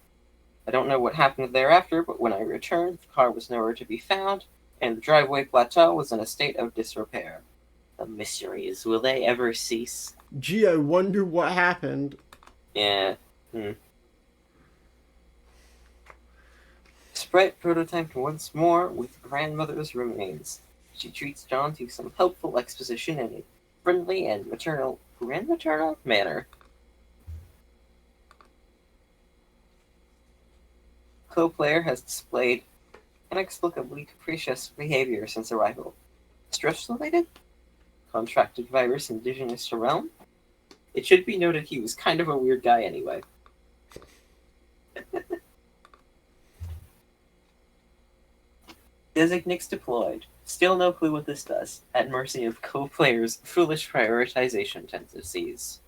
I don't know what happened thereafter, but when I returned, the car was nowhere to be found, and the driveway plateau was in a state of disrepair. The mysteries, will they ever cease? Gee, I wonder what happened. Yeah. Sprite prototyped once more with grandmother's remains. She treats John to some helpful exposition in a friendly and maternal manner. Co-player has displayed inexplicably capricious behavior since arrival. Stress-related? Contracted virus indigenous to realm? It should be noted he was kind of a weird guy anyway. Designix deployed. Still no clue what this does. At mercy of co-players' foolish prioritization tendencies.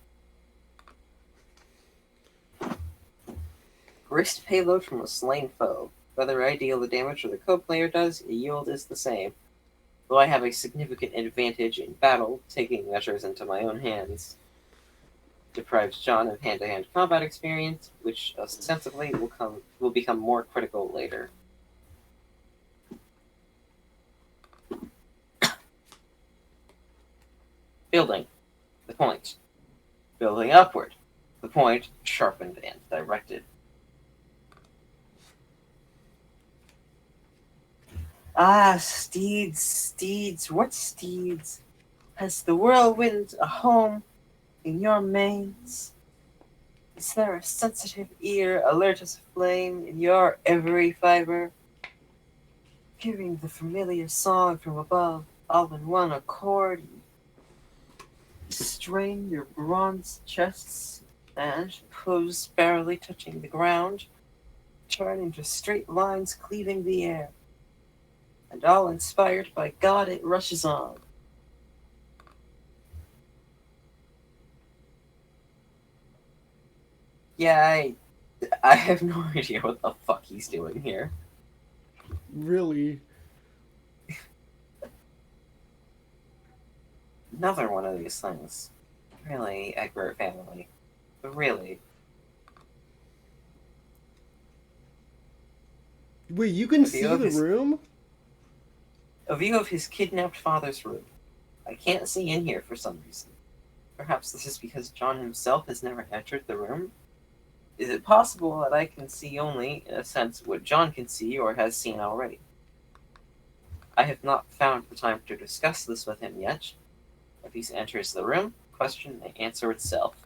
Grist payload from a slain foe. Whether I deal the damage or the co-player does, the yield is the same. Though I have a significant advantage in battle, taking measures into my own hands. Deprives John of hand-to-hand combat experience, which ostensibly will become more critical later. Building. The point. Building upward. The point, sharpened and directed. Ah, steeds, what steeds? Has the whirlwind a home in your mains? Is there a sensitive ear, alert as a flame in your every fiber? Hearing the familiar song from above, all in one accord, strain your bronze chests and, hooves barely touching the ground, turn into straight lines cleaving the air. And all inspired by God, it rushes on. Yeah, I have no idea what the fuck he's doing here. Really? Another one of these things. Really, Egbert family. Really. Wait, you can see the room? A view of his kidnapped father's room. I can't see in here for some reason. Perhaps this is because John himself has never entered the room? Is it possible that I can see only, in a sense, what John can see or has seen already? I have not found the time to discuss this with him yet. If he enters the room, question may answer itself.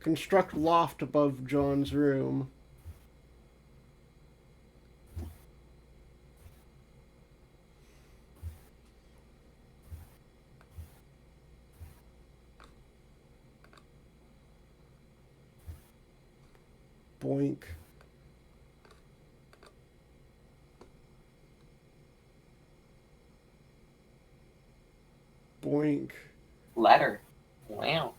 Construct loft above John's room. Boink. Boink. Ladder. Wow.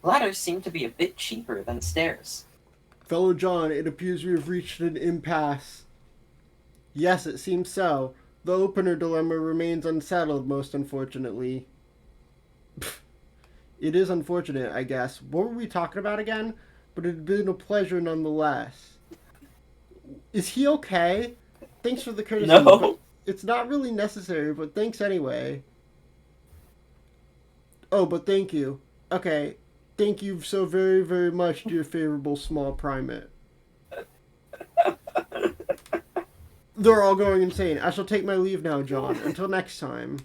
Ladders seem to be a bit cheaper than stairs. Fellow John, it appears we have reached an impasse. Yes, it seems so. The opener dilemma remains unsettled, most unfortunately. It is unfortunate, I guess. What were we talking about again? But it had been a pleasure nonetheless. Is he okay? Thanks for the courtesy. No. It's not really necessary, but thanks anyway. Oh, but thank you. Okay. Thank you so very, very much, dear favorable small primate. They're all going insane. I shall take my leave now, John. Until next time.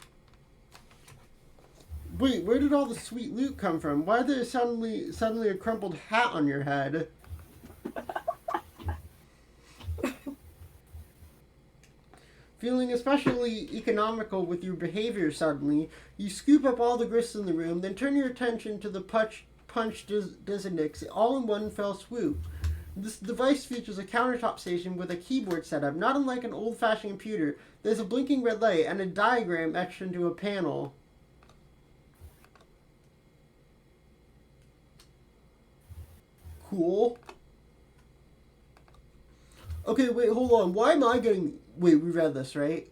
Wait, where did all the sweet loot come from? Why is there suddenly a crumpled hat on your head? Feeling especially economical with your behavior suddenly, you scoop up all the grist in the room, then turn your attention to the punch Disanix all in one fell swoop. This device features a countertop station with a keyboard setup, not unlike an old-fashioned computer. There's a blinking red light and a diagram etched into a panel. Cool. Okay, wait, hold on. Why am I getting... Wait, we read this, right?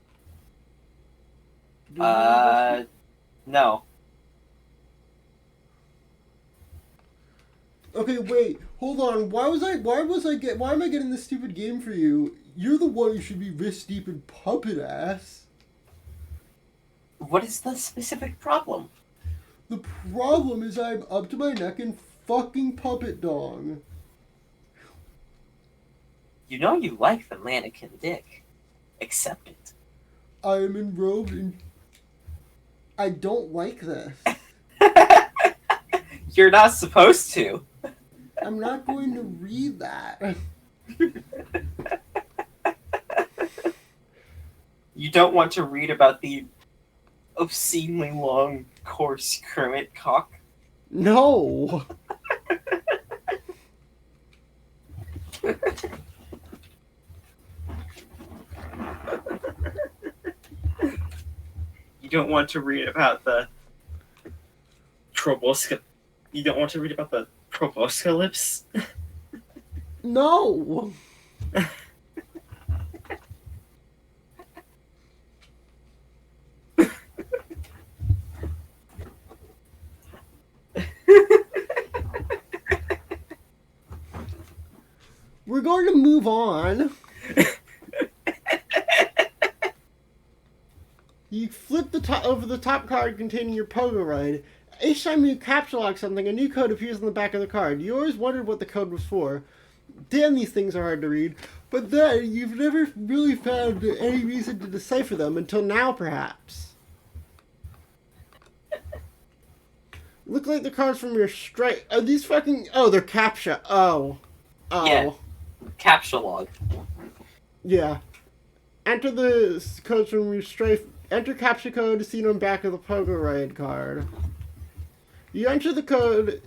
No. Okay, wait, hold on. Why am I getting this stupid game for you? You're the one who should be wrist deep in puppet ass. What is the specific problem? The problem is I'm up to my neck in fucking puppet dong. You know you like the mannequin dick. Accept it. I am enrobed in... I don't like this. You're not supposed to. I'm not going to read that. You don't want to read about the obscenely long, coarse Kermit cock? No. You don't want to read about the Trobosca. You don't want to read about the proboscillaps? No. We're going to move on. You flip the top over the top card containing your pogo ride. Each time you capture lock something, a new code appears on the back of the card. You always wondered what the code was for. Damn, these things are hard to read. But then, you've never really found any reason to decipher them until now, perhaps. Look like the cards from your strike. Are these fucking... Oh, they're CAPTCHA. Oh. Yeah. CAPTCHA log. Yeah. Enter the codes from your strafe. Enter CAPTCHA code seen on back of the Pogo Ride card. You enter the code,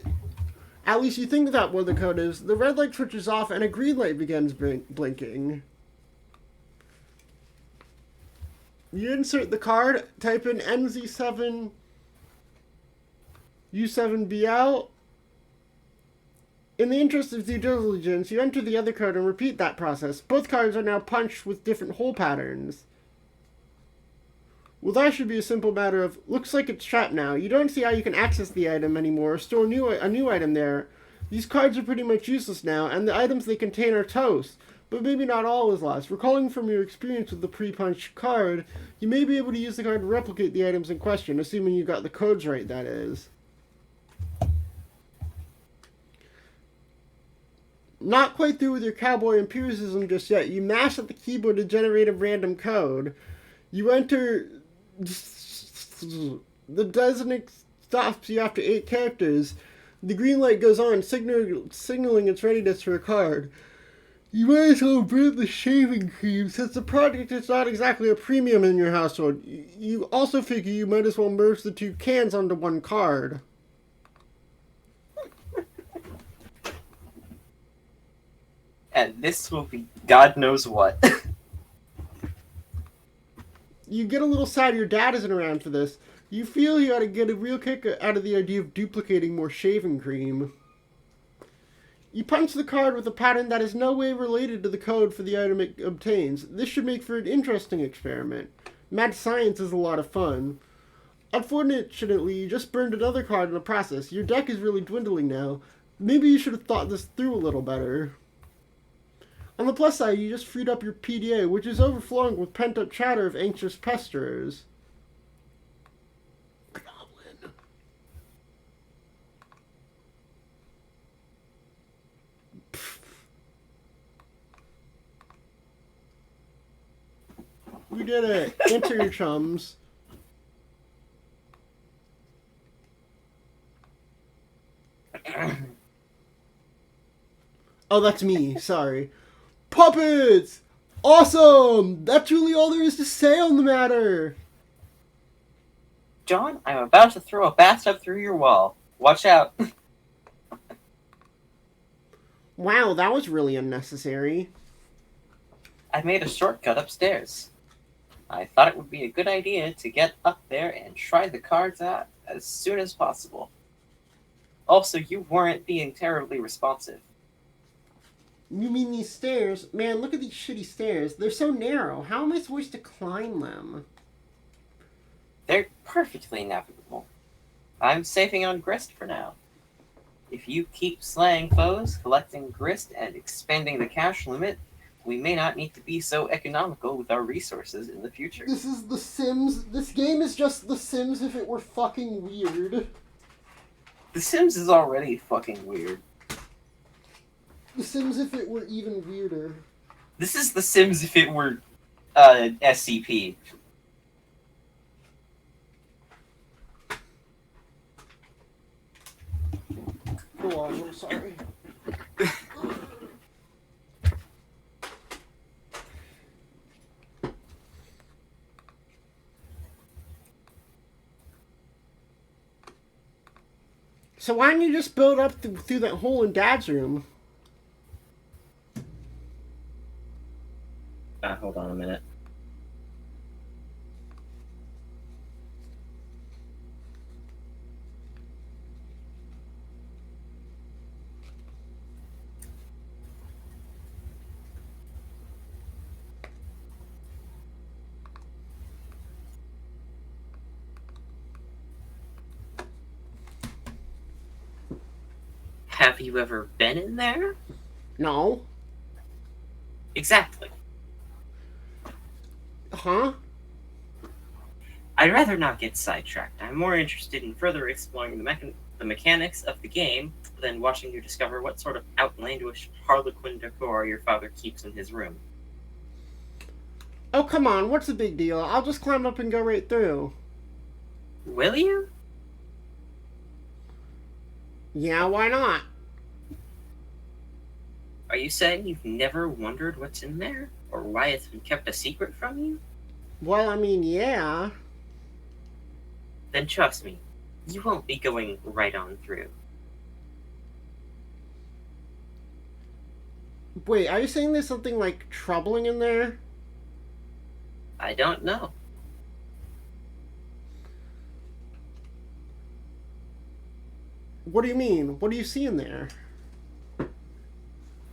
at least you think that what the code is, the red light switches off and a green light begins blinking. You insert the card, type in NZ7 U7BL. In the interest of due diligence, you enter the other code and repeat that process. Both cards are now punched with different hole patterns. Well, that should be a simple matter of, looks like it's trapped now. You don't see how you can access the item anymore or store a new item there. These cards are pretty much useless now, and the items they contain are toast. but maybe not all is lost. Recalling from your experience with the pre-punched card, you may be able to use the card to replicate the items in question, assuming you got the codes right, that is. Not quite through with your cowboy empiricism just yet. You mash at the keyboard to generate a random code. You enter... The designated stops you after 8 characters. The green light goes on, signaling its readiness for a card. You might as well burn the shaving cream, since the product is not exactly a premium in your household. You also figure you might as well merge the 2 cans onto 1 card. And this will be God knows what. You get a little sad your dad isn't around for this. You feel you ought to get a real kick out of the idea of duplicating more shaving cream. You punch the card with a pattern that is no way related to the code for the item it obtains. This should make for an interesting experiment. Mad science is a lot of fun. Unfortunately, you just burned another card in the process. Your deck is really dwindling now. Maybe you should have thought this through a little better. On the plus side, you just freed up your PDA, which is overflowing with pent-up chatter of anxious pesterers. Goblin. We did it. Enter your chums. Oh, that's me. Sorry. Puppets! Awesome! That's really all there is to say on the matter. John, I'm about to throw a bathtub through your wall. Watch out. Wow, that was really unnecessary. I made a shortcut upstairs. I thought it would be a good idea to get up there and try the cards out as soon as possible. Also, you weren't being terribly responsive. You mean these stairs? Man, look at these shitty stairs. They're so narrow. How am I supposed to climb them? They're perfectly navigable. I'm saving on grist for now. If you keep slaying foes, collecting grist, and expanding the cash limit, we may not need to be so economical with our resources in the future. This is The Sims. This game is just The Sims if it were fucking weird. The Sims is already fucking weird. The Sims if it were even weirder. This is The Sims if it were SCP. Go on, I'm sorry. So why didn't you just build up through that hole in Dad's room? Hold on a minute. Have you ever been in there? No. Exactly. Huh? I'd rather not get sidetracked. I'm more interested in further exploring the mechanics of the game than watching you discover what sort of outlandish harlequin decor your father keeps in his room. Oh, come on. What's the big deal? I'll just climb up and go right through. Will you? Yeah, why not? Are you saying you've never wondered what's in there? Or why it's been kept a secret from you? Well, I mean, yeah. Then trust me, you won't be going right on through. Wait, are you saying there's something, like, troubling in there? I don't know. What do you mean? What do you see in there?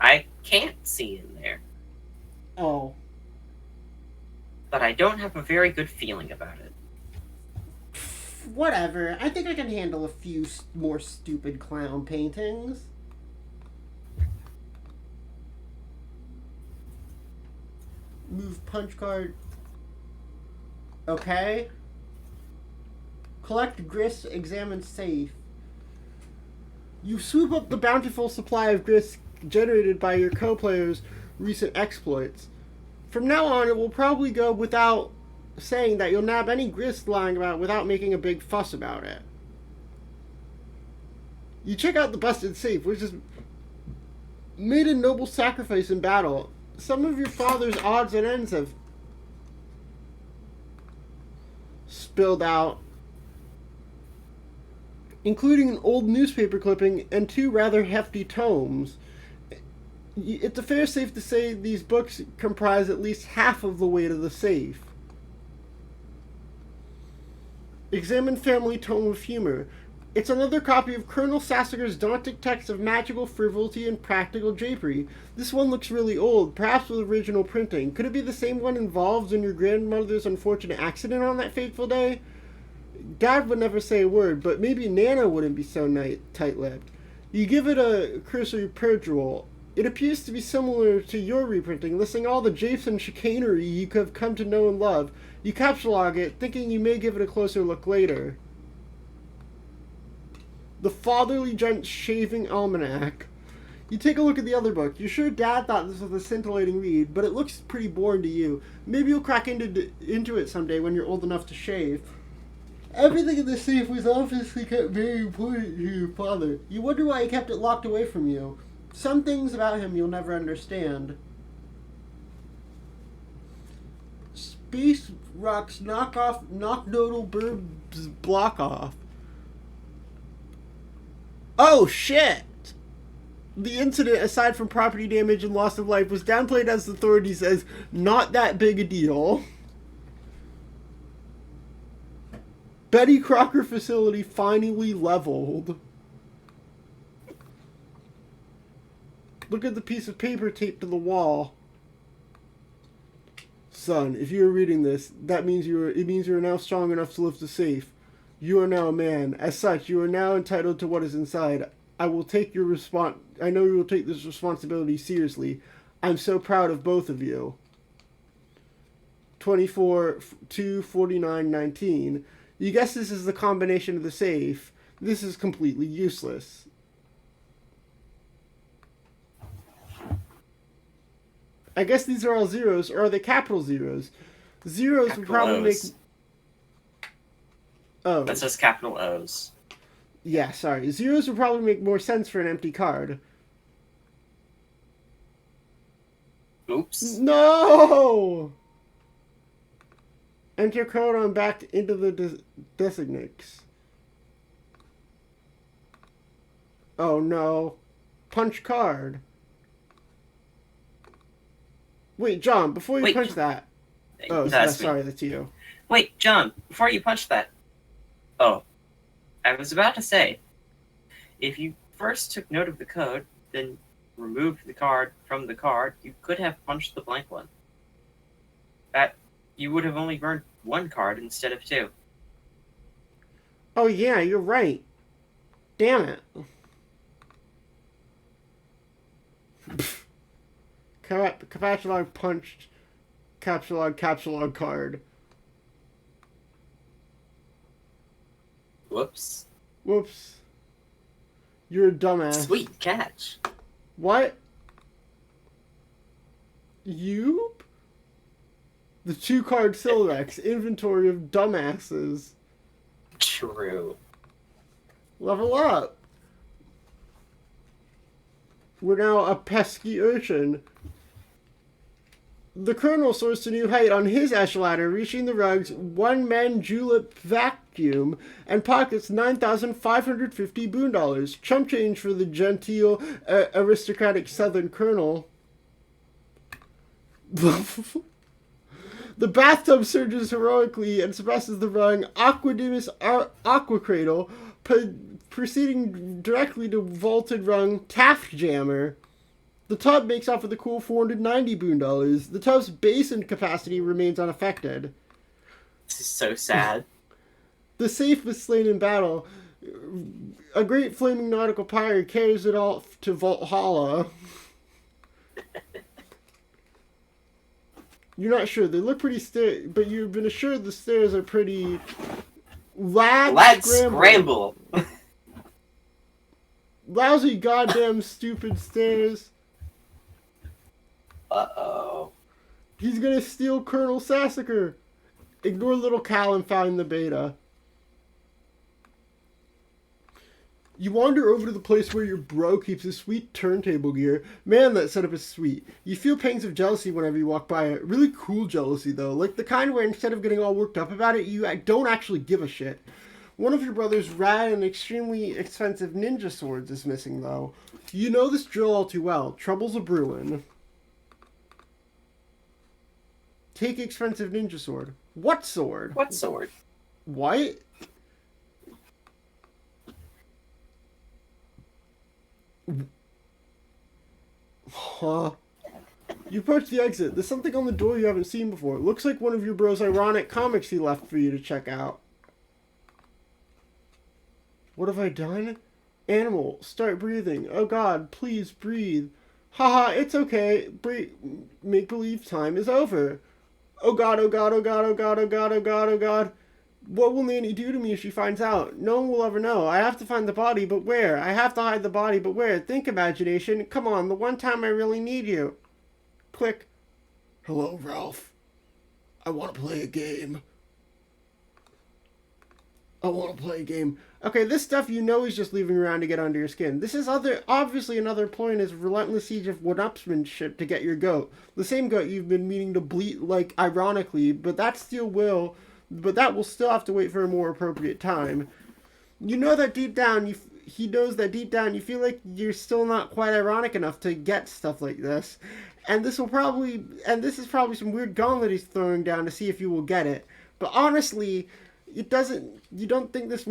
I can't see in there. Oh. But I don't have a very good feeling about it. Whatever. I think I can handle a few more stupid clown paintings. Move punch card. Okay. Collect grist, examine safe. You swoop up the bountiful supply of grist generated by your co-players' recent exploits. From now on, it will probably go without saying that you'll nab any grist lying about without making a big fuss about it. You check out the busted safe, which has made a noble sacrifice in battle. Some of your father's odds and ends have spilled out, including an old newspaper clipping and 2 rather hefty tomes. It's a fair safe to say these books comprise at least half of the weight of the safe. Examine Family Tome of Humor. It's another copy of Colonel Sassacre's daunting text of magical frivolity and practical drapery. This one looks really old, perhaps with original printing. Could it be the same one involved in your grandmother's unfortunate accident on that fateful day? Dad would never say a word, but maybe Nana wouldn't be so tight-lipped. You give it a cursory perusal. It appears to be similar to your reprinting, listing all the japes and chicanery you have come to know and love. You capsulog it, thinking you may give it a closer look later. The Fatherly Gent's Shaving Almanac. You take a look at the other book. You're sure Dad thought this was a scintillating read, but it looks pretty boring to you. Maybe you'll crack into it someday when you're old enough to shave. Everything in the safe was obviously kept very important to your father. You wonder why he kept it locked away from you. Some things about him you'll never understand. Space Rock's Knocknodle Burbs Block Off. Oh shit! The incident, aside from property damage and loss of life, was downplayed as the authorities as not that big a deal. Betty Crocker facility finally leveled. Look at the piece of paper taped to the wall. Son, if you are reading this, it means you are now strong enough to lift the safe. You are now a man. As such, you are now entitled to what is inside. I know you will take this responsibility seriously. I'm so proud of both of you. 24/2/49/19. You guess this is the combination of the safe. This is completely useless. I guess these are all zeros, or are they capital zeros? Zeros Capital would probably O's. make... Oh. That says capital O's. Yeah, sorry. Zeros would probably make more sense for an empty card. Oops. No! Enter code on back into the designates. Oh no. Punch card. Wait, John, before you punch that... Oh, That's sorry, that's you. Wait, John, before you punch that... Oh, I was about to say, if you first took note of the code, then removed the card from the card, you could have punched the blank one. That you would have only burned 1 card instead of 2. Oh yeah, you're right. Damn it. Capsulog punched capsulog card. Whoops. Whoops. You're a dumbass. Sweet catch. What? You? The 2-card Silrex, inventory of dumbasses. True. Level up. We're now a pesky urchin. The Colonel soars to new height on his ash ladder, reaching the rug's one-man julep vacuum and pockets 9,550 boon dollars. Chump change for the genteel, aristocratic Southern Colonel. The bathtub surges heroically and suppresses the rung Aquadimus Aqua Cradle, proceeding directly to vaulted rung Taft Jammer. The tub makes off with a cool 490 boon dollars. The tub's basin capacity remains unaffected. This is so sad. The safe was slain in battle. A great flaming nautical pirate carries it all to Valhalla. You're not sure. They look pretty but you've been assured the stairs are pretty. Lad Let's scramble. scramble. Lousy goddamn stupid stairs. Uh-oh. He's gonna steal Colonel Sassacre. Ignore little Cal and find the beta. You wander over to the place where your bro keeps his sweet turntable gear. Man, that setup is sweet. You feel pangs of jealousy whenever you walk by it. Really cool jealousy, though. Like the kind where instead of getting all worked up about it, you don't actually give a shit. One of your brother's rad and extremely expensive ninja swords is missing, though. You know this drill all too well. Trouble's a brewin'. Take expensive ninja sword. What sword? What sword? What? Huh. You approach the exit. There's something on the door you haven't seen before. It looks like one of your bro's ironic comics he left for you to check out. What have I done? Animal, start breathing. Oh god, please breathe. Haha, it's okay. Make-believe time is over. Oh god, oh god, oh god, oh god, oh god, oh god, oh god. What will Nanny do to me if she finds out? No one will ever know. I have to find the body, but where? I have to hide the body, but where? Think, imagination. Come on, the one time I really need you. Click. Hello, Ralph. I want to play a game. I want to play a game. Okay, this stuff you know he's just leaving around to get under your skin. This is obviously another ploy in his relentless siege of one-upsmanship to get your goat. The same goat you've been meaning to bleat, like, ironically, but that will still have to wait for a more appropriate time. You know that deep down, he knows that deep down you feel like you're still not quite ironic enough to get stuff like this. And this is probably some weird gauntlet he's throwing down to see if you will get it. But honestly, you think this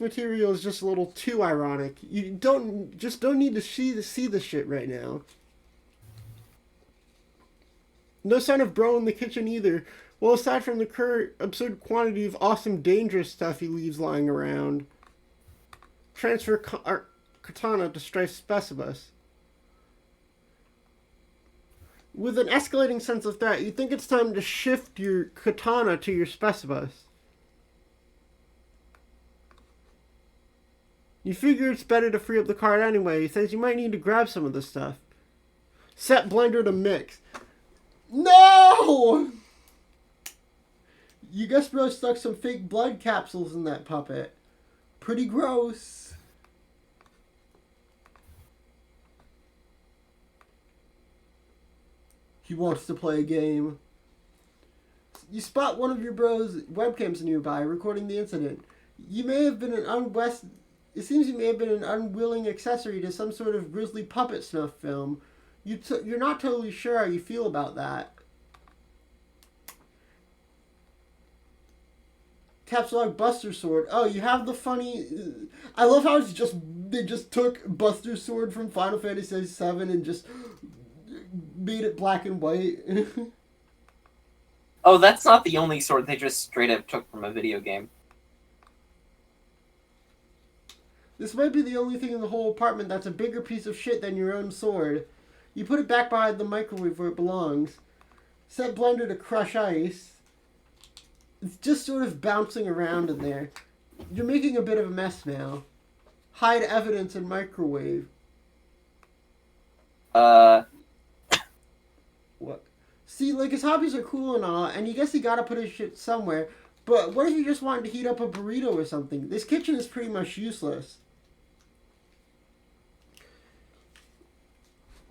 material is just a little too ironic. You don't need to see the shit right now. No sign of bro in the kitchen either. Well, aside from the current absurd quantity of awesome dangerous stuff he leaves lying around. Transfer katana to Strife Specibus. With an escalating sense of threat, you think it's time to shift your katana to your Specibus. You figure it's better to free up the card anyway, since you might need to grab some of the stuff. Set blender to mix. No! You guess bro stuck some fake blood capsules in that puppet. Pretty gross. He wants to play a game. You spot one of your bros' webcams nearby, recording the incident. It seems you may have been an unwilling accessory to some sort of grisly puppet snuff film. You're not totally sure how you feel about that. Caps Lock Buster Sword. Oh, you have the funny... I love how they just took Buster Sword from Final Fantasy VII and just made it black and white. Oh, that's not the only sword they just straight up took from a video game. This might be the only thing in the whole apartment that's a bigger piece of shit than your own sword. You put it back behind the microwave where it belongs. Set blender to crush ice. It's just sort of bouncing around in there. You're making a bit of a mess now. Hide evidence in microwave. What? See, like, his hobbies are cool and all, and you guess he gotta put his shit somewhere, but what if you just wanted to heat up a burrito or something? This kitchen is pretty much useless.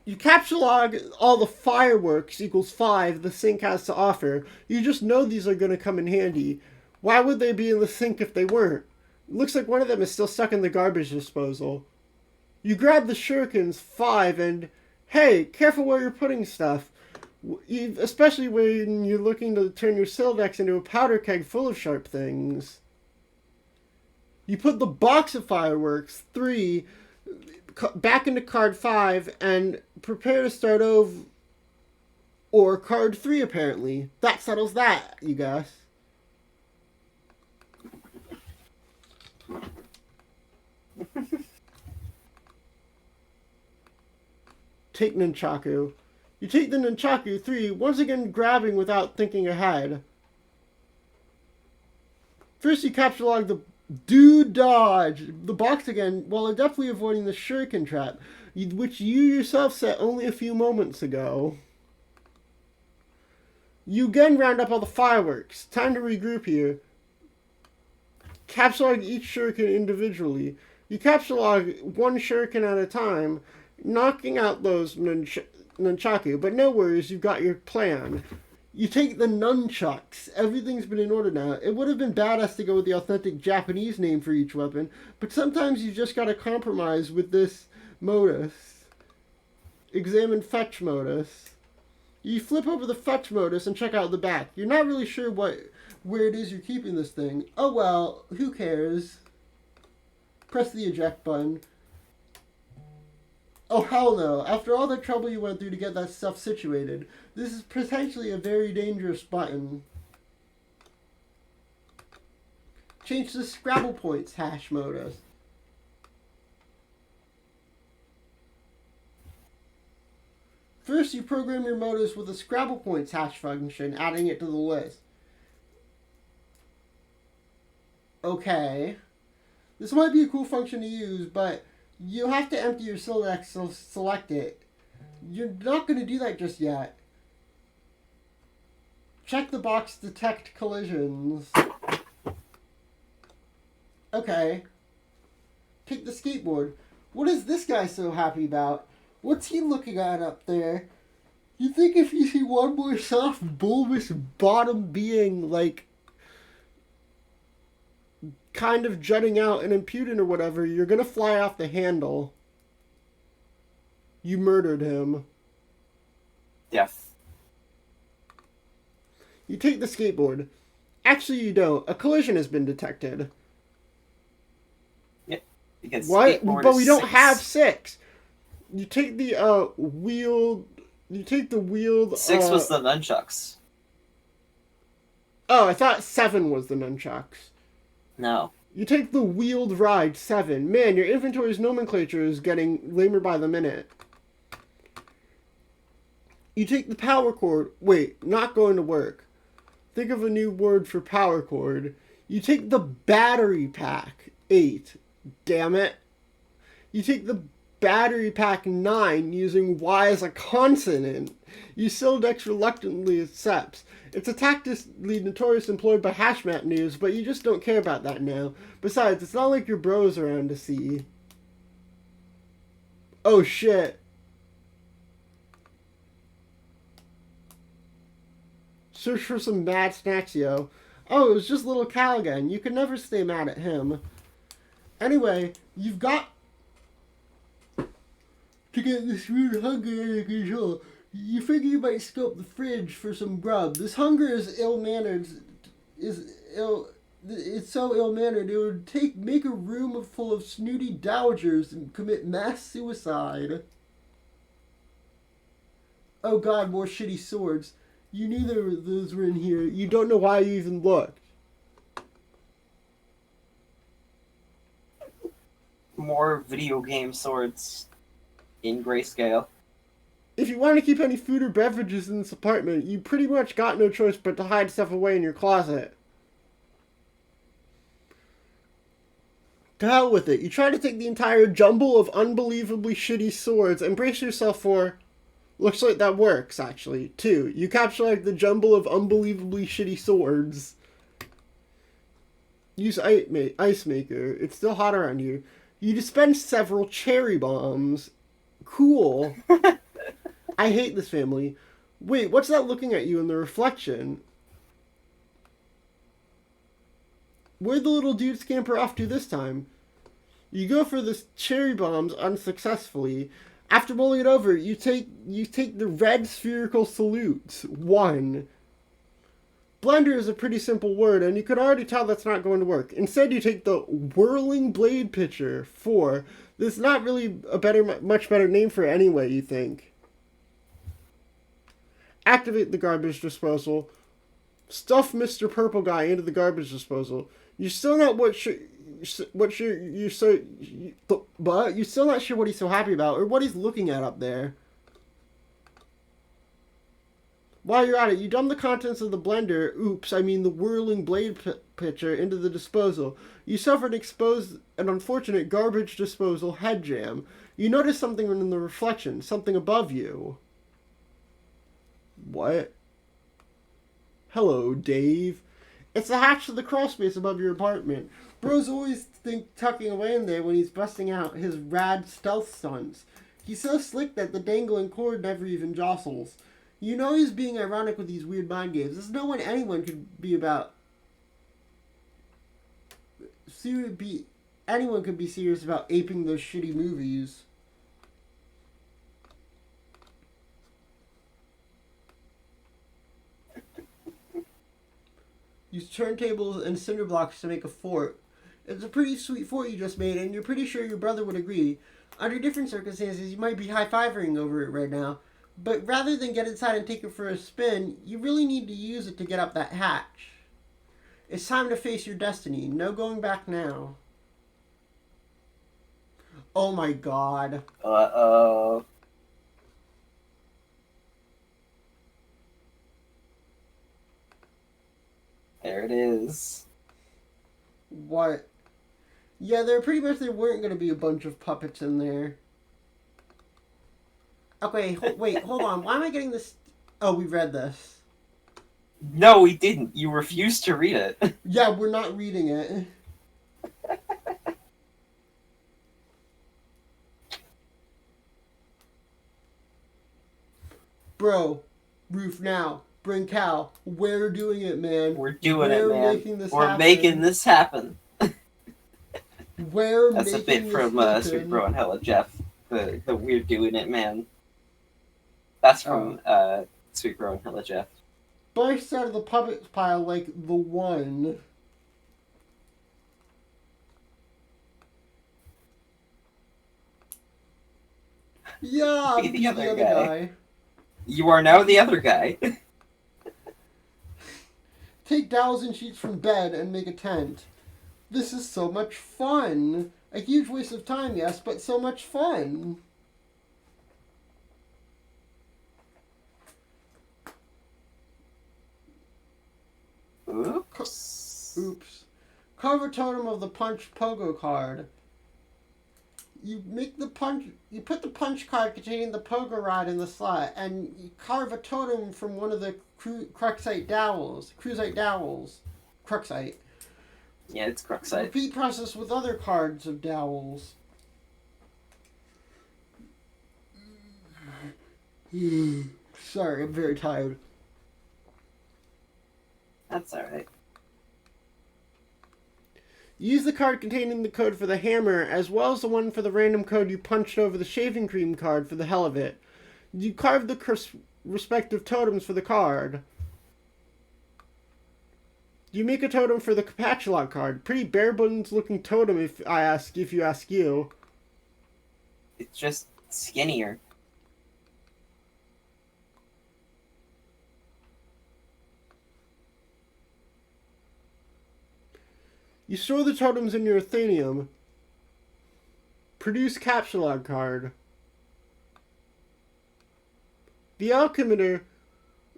You capsulog all the fireworks equals 5 the sink has to offer. You just know these are going to come in handy. Why would they be in the sink if they weren't? It looks like one of them is still stuck in the garbage disposal. You grab the shurikens, 5, and... Hey, careful where you're putting stuff. Especially when you're looking to turn your Sildex into a powder keg full of sharp things. You put the box of fireworks, 3... back into card 5 and prepare to start over, or card 3 apparently. That settles that, you guys. Take Nunchaku. You take the Nunchaku. 3, once again grabbing without thinking ahead. First, you capture log the dude dodge the box again while adeptly avoiding the shuriken trap, which you yourself set only a few moments ago. You again round up all the fireworks. Time to regroup here. Capture log each shuriken individually. You capture log one shuriken at a time, knocking out those nunchaku, but no worries, you've got your plan. You take the nunchucks. Everything's been in order now. It would have been badass to go with the authentic Japanese name for each weapon, but sometimes you just gotta compromise with this modus. Examine fetch modus. You flip over the fetch modus and check out the back. You're not really sure where it is you're keeping this thing. Oh well, who cares? Press the eject button. Oh hell no. After all the trouble you went through to get that stuff situated, this is potentially a very dangerous button. Change to Scrabble points hash modus. First, you program your modus with a Scrabble points hash function, adding it to the list. Okay. This might be a cool function to use, but you have to empty your select to select it. You're not going to do that just yet. Check the box detect collisions. Okay. Pick the skateboard. What is this guy so happy about? What's he looking at up there? You think if you see one more soft, bulbous bottom being, like, kind of jutting out and impudent or whatever, you're gonna fly off the handle. You murdered him. Yes. You take the skateboard. Actually, you don't. A collision has been detected. Yep. Because What? But we don't 6. have 6. You take the wheeled. You take the wheeled. 6 was the nunchucks. Oh, I thought 7 was the nunchucks. No. You take the wheeled ride 7. Man, your inventory's nomenclature is getting lamer by the minute. You take the power cord. Wait, not going to work. Think of a new word for power cord. You take the battery pack 8. Damn it. You take the battery pack 9 using Y as a consonant. You Sildex reluctantly accepts. It's a tactically notorious employed by Hashmat News, but you just don't care about that now. Besides, it's not like your bros around to see. Oh shit. Search for some mad snacks, yo. Oh, it was just little Cal again. You can never stay mad at him. Anyway, you've got to get this rude hunger under control. You figure you might scope the fridge for some grub. This hunger is ill-mannered. It's so ill-mannered it would make a room full of snooty dowagers and commit mass suicide. Oh god, more shitty swords. You knew those were in here. You don't know why you even looked. More video game swords in grayscale. If you want to keep any food or beverages in this apartment, you pretty much got no choice but to hide stuff away in your closet. To hell with it. You try to take the entire jumble of unbelievably shitty swords and brace yourself for... Looks like that works, actually. 2. You capture like the jumble of unbelievably shitty swords. Use Ice Maker. It's still hot around here. You dispense several cherry bombs. Cool. I hate this family. Wait, what's that looking at you in the reflection? Where'd the little dude scamper off to this time? You go for the cherry bombs unsuccessfully. After mulling it over, you take the red spherical salutes. 1. Blender is a pretty simple word, and you could already tell that's not going to work. Instead, you take the whirling blade pitcher. 4. This is not really a much better name for it anyway, you think. Activate the garbage disposal. Stuff Mr. Purple Guy into the garbage disposal. You're still not you still not sure what he's so happy about or what he's looking at up there. While you're at it, you dump the contents of the blender, the whirling blade pitcher, into the disposal. You suffer an unfortunate garbage disposal head jam. You notice something in the reflection, something above you. What? Hello, Dave. It's the hatch to the crawl space above your apartment. Bro's always tucking away in there when he's busting out his rad stealth stunts. He's so slick that the dangling cord never even jostles. You know he's being ironic with these weird mind games. There's no one anyone could be about. Anyone could be serious about aping those shitty movies. Use turntables and cinder blocks to make a fort. It's a pretty sweet fort you just made, and you're pretty sure your brother would agree. Under different circumstances, you might be high-fiving over it right now. But rather than get inside and take it for a spin, you really need to use it to get up that hatch. It's time to face your destiny. No going back now. Oh my god. Uh-oh. There it is. What? Yeah, there weren't going to be a bunch of puppets in there. Okay, wait, hold on. Why am I getting this? Oh, we read this. No, we didn't. You refused to read it. Yeah, we're not reading it. Bro, roof now. Bring Cal. We're doing it, man. We're doing it, man. We're making this happen. We're That's a bit from Sweet Bro and Hella Jeff. The we're doing it, man. That's from Sweet Bro and Hella Jeff. Burst out of the puppets pile like the one. Yeah, Be the other guy. You are now the other guy. Take dowels and sheets from bed and make a tent. This is so much fun. A huge waste of time, yes, but so much fun. Oops. Carve a totem of the punch pogo card. You put the punch card containing the pogo rod in the slot, and you carve a totem from one of the Cruxite dowels. Cruxite. Yeah, it's Cruxite. Repeat process with other cards of dowels. Sorry, I'm very tired. That's alright. Use the card containing the code for the hammer, as well as the one for the random code you punched over the shaving cream card for the hell of it. You carve the respective totems for the card. You make a totem for the Capatulot card. Pretty bare-bones looking totem if you ask you. It's just skinnier. You store the totems in your Athenium. Produce Capsulog card. The Alchemitor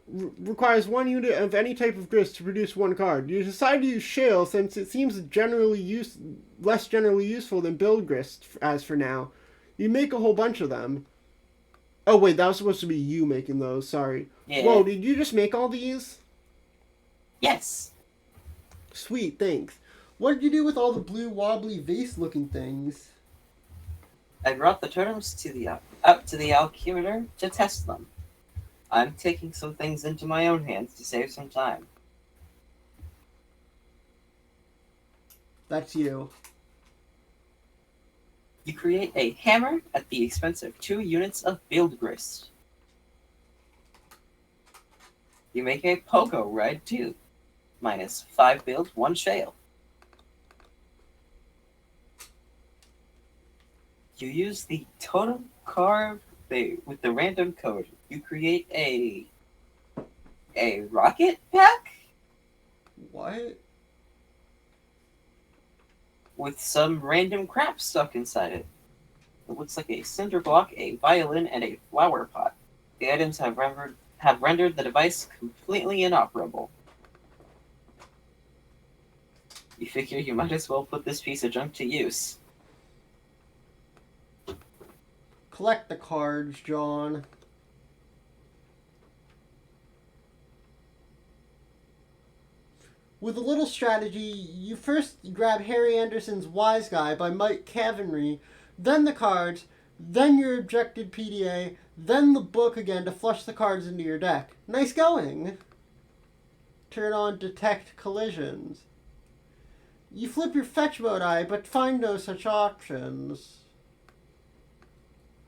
requires 1 unit of any type of grist to produce 1 card. You decide to use shale since it seems less generally useful than build grist as for now. You make a whole bunch of them. Oh wait, that was supposed to be you making those, sorry. Yeah. Whoa, did you just make all these? Yes. Sweet, thanks. What did you do with all the blue wobbly vase looking things? I brought the totems up to the Alchemitor to test them. I'm taking some things into my own hands to save some time. That's you. You create a hammer at the expense of 2 units of build grist. You make a pogo ride too. Minus 5 build, 1 shale. You use the totem card with the random code. You create a rocket pack? What? With some random crap stuck inside it. It looks like a cinder block, a violin, and a flower pot. The items have have rendered the device completely inoperable. You figure you might as well put this piece of junk to use. Collect the cards, John. With a little strategy, you first grab Harry Anderson's Wise Guy by Mike Cavanry, then the cards, then your objected PDA, then the book again to flush the cards into your deck. Nice going! Turn on Detect Collisions. You flip your fetch mode eye, but find no such options.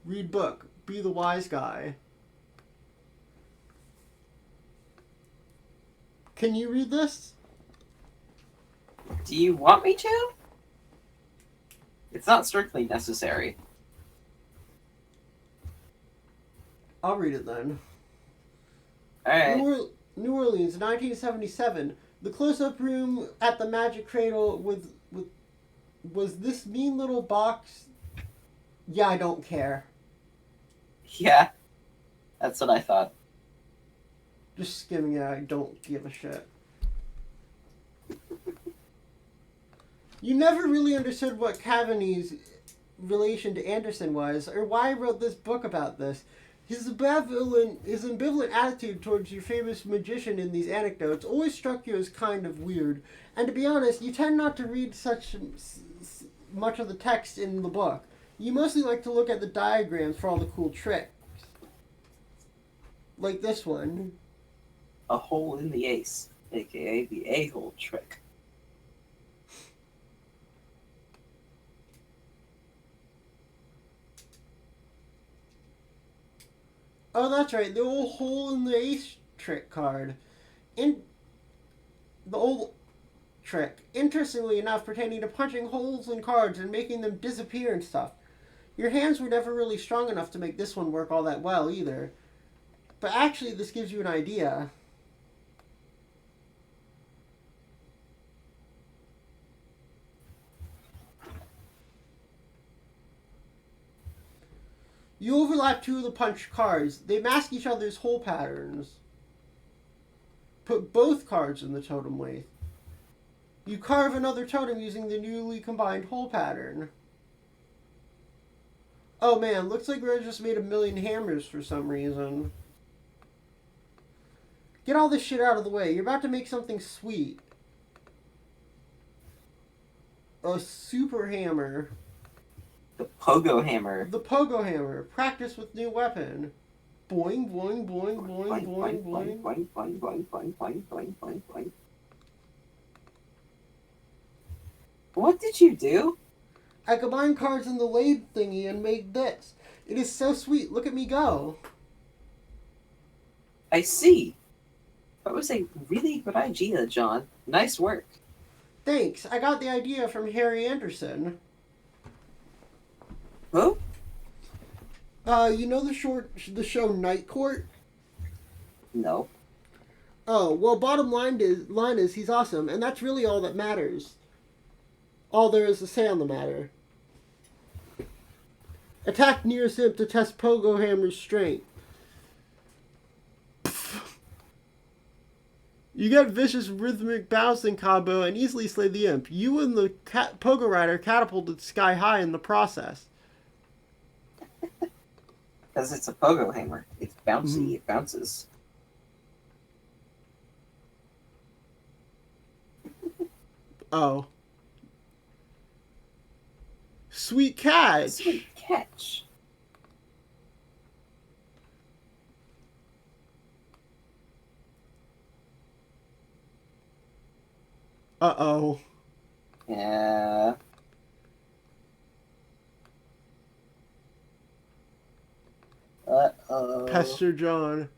Read book. Be the wise guy. Can you read this? Do you want me to? It's not strictly necessary. I'll read it then. Alright. New Orleans, 1977. The close-up room at the Magic Cradle was this mean little box. Yeah, I don't care. Yeah. That's what I thought. Just skimming it, I don't give a shit. You never really understood what Cavaney's relation to Anderson was, or why I wrote this book about this. His ambivalent attitude towards your famous magician in these anecdotes always struck you as kind of weird. And to be honest, you tend not to read such much of the text in the book. You mostly like to look at the diagrams for all the cool tricks. Like this one. A hole in the ace, aka the a-hole trick. Oh, that's right, the old hole in the ace trick card. The old trick, interestingly enough, pertaining to punching holes in cards and making them disappear and stuff. Your hands were never really strong enough to make this one work all that well either. But actually, this gives you an idea. You overlap two of the punched cards. They mask each other's hole patterns. Put both cards in the totem lathe. You carve another totem using the newly combined hole pattern. Oh man, looks like we just made 1,000,000 hammers for some reason. Get all this shit out of the way. You're about to make something sweet. A super hammer. The pogo hammer. The pogo hammer. Practice with new weapon. Boing, boing, boing, boing, boing, boing. Boing, boing, boing, boing, boing, boing, boing, boing. What did you do? I combined cards in the lathe thingy and made this. It is so sweet. Look at me go. I see. That was a really good idea, John. Nice work. Thanks. I got the idea from Harry Anderson. Who? You know the show Night Court? No. Oh, well, bottom line is he's awesome, and that's really all that matters. All there is to say on the matter. Attack near Simp to test Pogo Hammer's strength. You get vicious rhythmic bouncing combo and easily slay the imp. You and the Pogo Rider catapulted sky high in the process. Because it's a pogo hammer. It's bouncy. It bounces. Oh. Sweet catch. Sweet catch. Uh-oh. Yeah. Uh-oh. Pester John.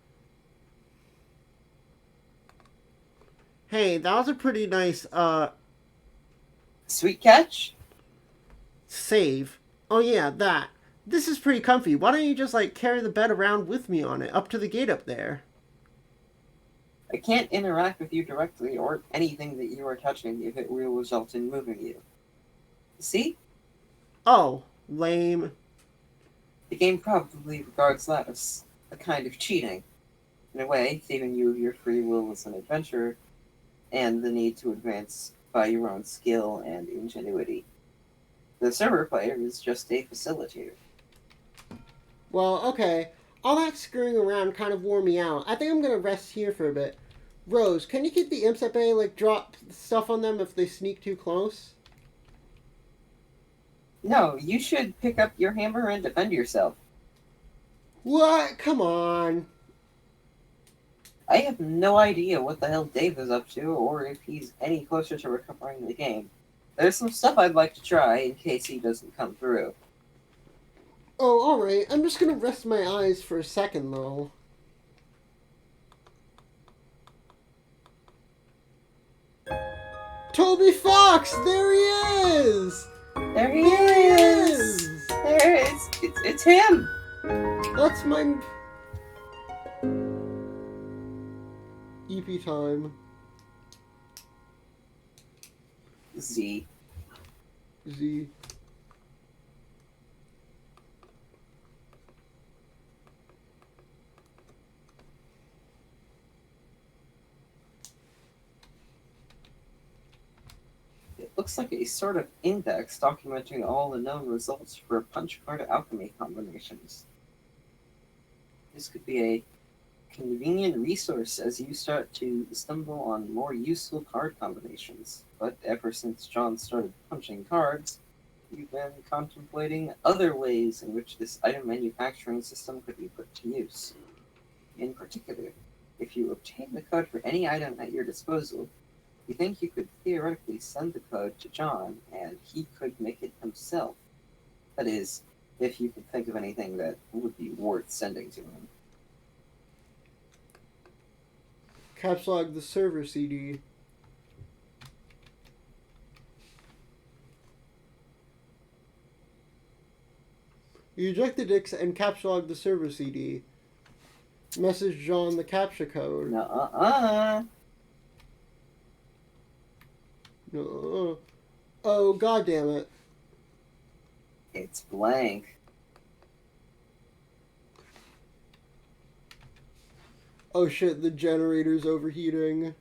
Hey, that was a pretty nice, Sweet catch? save. Oh yeah, that. This is pretty comfy. Why don't you just, carry the bed around with me on it, up to the gate up there? I can't interact with you directly or anything that you are touching if it will result in moving you. See? Oh, lame. The game probably regards that as a kind of cheating. In a way, thieving you of your free will as an adventurer and the need to advance by your own skill and ingenuity. The server player is just a facilitator. Well, okay. All that scurrying around kind of wore me out. I think I'm gonna rest here for a bit. Rose, can you keep the imps at bay, like drop stuff on them if they sneak too close? No, you should pick up your hammer and defend yourself. What? Come on. I have no idea what the hell Dave is up to, or if he's any closer to recovering the game. There's some stuff I'd like to try in case he doesn't come through. Oh, alright. I'm just gonna rest my eyes for a second, though. Toby Fox! There he is! There he There he is! is! There it is! It's him! That's my... EP time. Z. Z. It looks like a sort of index documenting all the known results for punch card alchemy combinations. This could be a convenient resource as you start to stumble on more useful card combinations. But ever since John started punching cards, you've been contemplating other ways in which this item manufacturing system could be put to use. In particular, if you obtain the code for any item at your disposal, you think you could theoretically send the code to John, and he could make it himself. That is, if you could think of anything that would be worth sending to him. Caps log the server CD. You eject the disks and caps log the server CD. Message John the captcha code. Nuh-uh. No. Oh, god damn it. It's blank. Oh shit, the generator's overheating.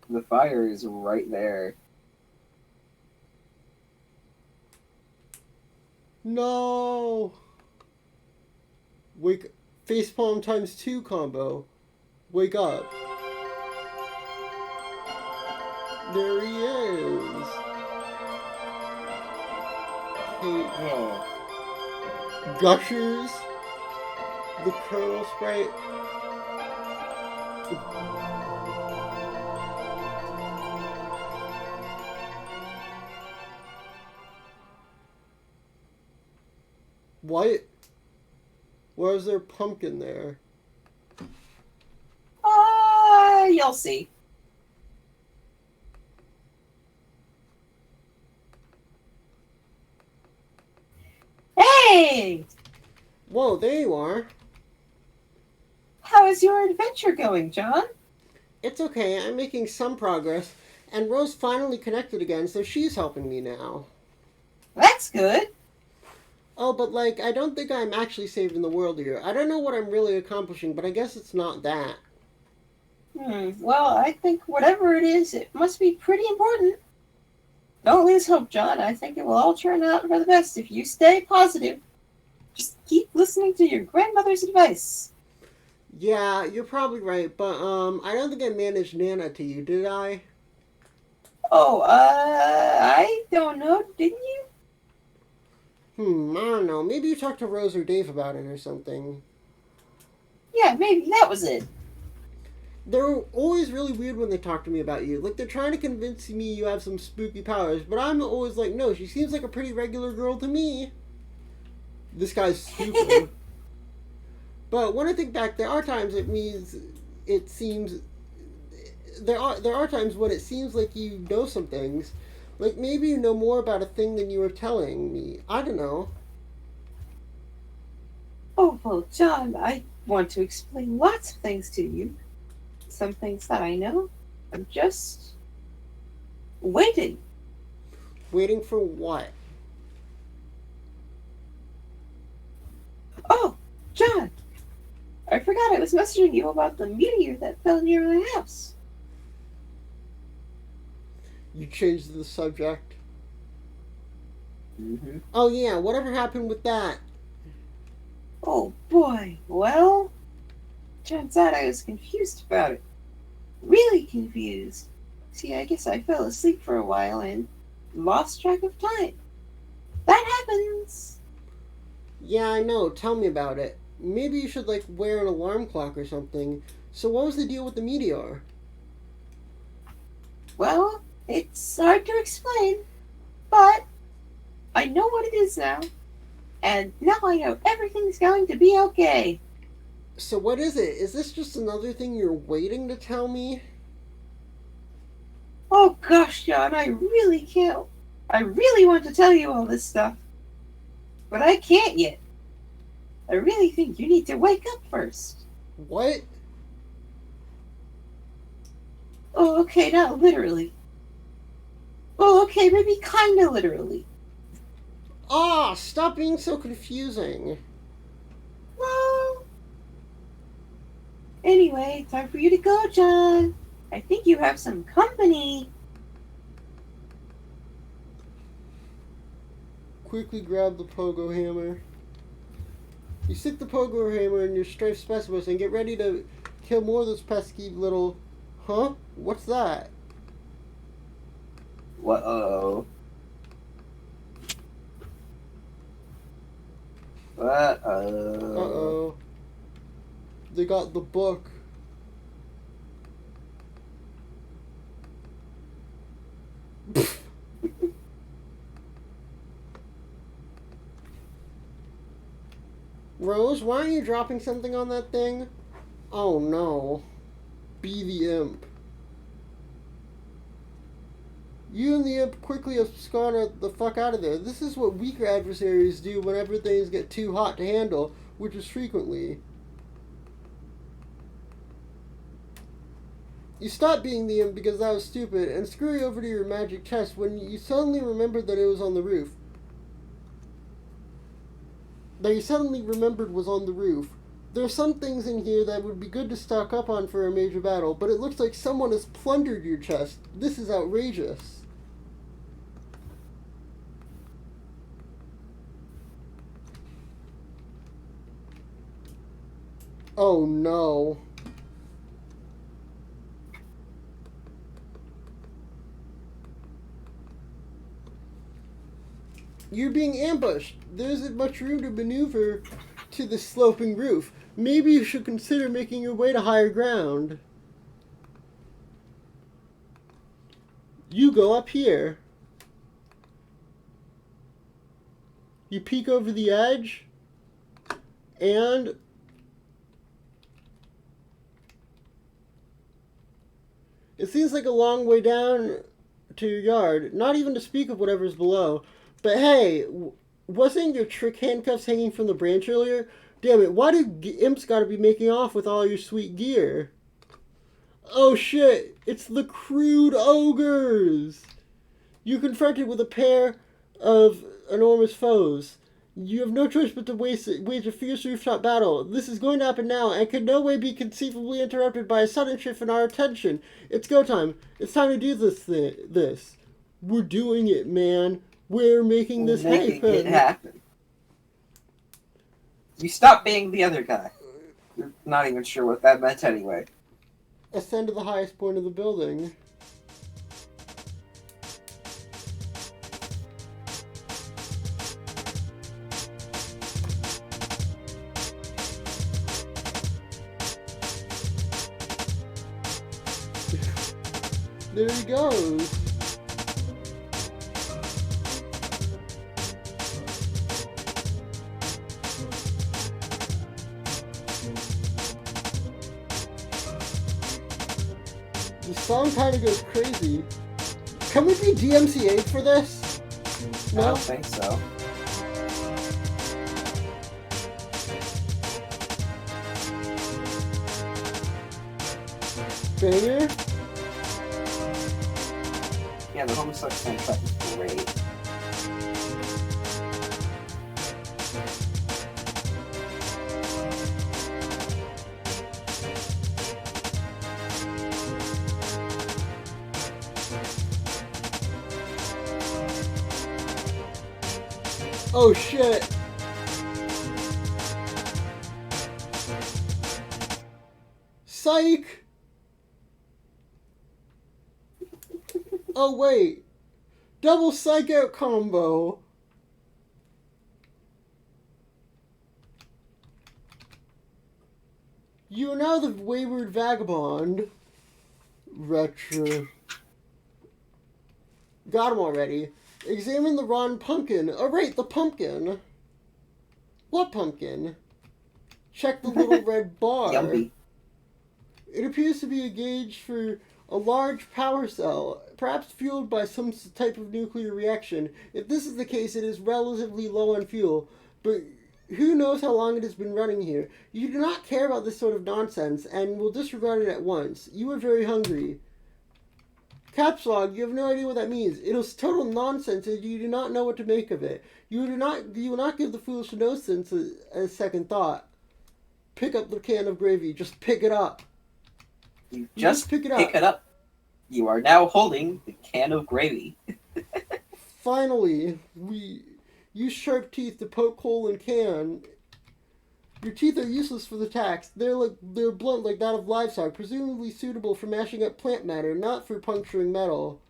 The fire is right there. No! Wake... Facepalm times 2 combo. Wake up. There he is. Hey, Oh. Gushers. The Colonel Sprite. What? Why is there pumpkin there? You'll see. Hey! Whoa, there you are. How is your adventure going, John? It's okay, I'm making some progress, and Rose finally connected again, so she's helping me now. That's good. Oh, but like, I don't think I'm actually saving the world here. I don't know what I'm really accomplishing, but I guess it's not that. Well, I think whatever it is, it must be pretty important. Don't lose hope, John. I think it will all turn out for the best if you stay positive. Just keep listening to your grandmother's advice. Yeah, you're probably right, but I don't think I managed Nana to you, did I? Oh, I don't know. Didn't you? I don't know. Maybe you talked to Rose or Dave about it or something. Yeah, maybe that was it. They're always really weird when they talk to me about you. Like, they're trying to convince me you have some spooky powers, but I'm always like, no, she seems like a pretty regular girl to me. This guy's stupid. But when I think back, there are times there are times when it seems like you know some things. Like, maybe you know more about a thing than you were telling me. I don't know. Oh, well, John, I want to explain lots of things to you. Some things that I know. I'm just waiting. Waiting for what? Oh, John, I forgot I was messaging you about the meteor that fell near my house. You changed the subject. Mm-hmm. Oh yeah, whatever happened with that? Oh boy, well, turns out I was confused about it. Really confused. See, I guess I fell asleep for a while and lost track of time. That happens. Yeah, I know. Tell me about it. Maybe you should, like, wear an alarm clock or something. So what was the deal with the meteor? Well, it's hard to explain, but I know what it is now. And now I know everything's going to be okay. So what is it? Is this just another thing you're waiting to tell me? Oh gosh, John, I really can't. I really want to tell you all this stuff. But I can't yet. I really think you need to wake up first. What? Oh, okay, not literally. Well, okay, maybe kinda literally. Ah, stop being so confusing. Well, anyway, time for you to go, John. I think you have some company. Quickly grab the pogo hammer. You stick the pogo hammer in your striped specimen and get ready to kill more of those pesky little... Huh? What's that? Uh-oh. Uh-oh. Uh-oh. They got the book. Rose, why are you dropping something on that thing? Oh no. Be the imp. You and the imp quickly abscond the fuck out of there. This is what weaker adversaries do whenever things get too hot to handle, which is frequently. You stopped being the imp because that was stupid, and scurry over to your magic chest when you suddenly remembered that it was on the roof. That you suddenly remembered was on the roof. There are some things in here that would be good to stock up on for a major battle, but it looks like someone has plundered your chest. This is outrageous. Oh no. You're being ambushed. There isn't much room to maneuver to the sloping roof. Maybe you should consider making your way to higher ground. You go up here. You peek over the edge, and it seems like a long way down to your yard, not even to speak of whatever's below. But hey, wasn't your trick handcuffs hanging from the branch earlier? Damn it, why do imps gotta be making off with all your sweet gear? Oh shit, it's the crude ogres! You confronted with a pair of enormous foes. You have no choice but to wage a fierce rooftop battle. This is going to happen now, and can no way be conceivably interrupted by a sudden shift in our attention. It's go time. It's time to do this. We're doing it, man. We're making this happen. You stop being the other guy. You're not even sure what that meant anyway. Ascend to the highest point of the building. There he goes. The song kind of goes crazy. Can we be DMCA'd for this? No? I don't think so. Banger? Yeah, the Homeless soundtrack is great. Oh shit! Psych! Oh wait! Double psych out combo! You are now the wayward vagabond. Retro. Got him already. Examine the rotten pumpkin. Oh, right, the pumpkin. What pumpkin? Check the little red bar. Yumpy. It appears to be a gauge for a large power cell, perhaps fueled by some type of nuclear reaction. If this is the case, it is relatively low on fuel, but who knows how long it has been running here. You do not care about this sort of nonsense, and will disregard it at once. You are very hungry. Caps log, you have no idea what that means. It is total nonsense, and you do not know what to make of it. You will not give the foolish nonsense a second thought. Pick up the can of gravy. Just pick it up. You just pick it pick it up. You are now holding the can of gravy. Finally, we use sharp teeth to poke hole in can. Your teeth are useless for the task. They're blunt like that of livestock, presumably suitable for mashing up plant matter, not for puncturing metal.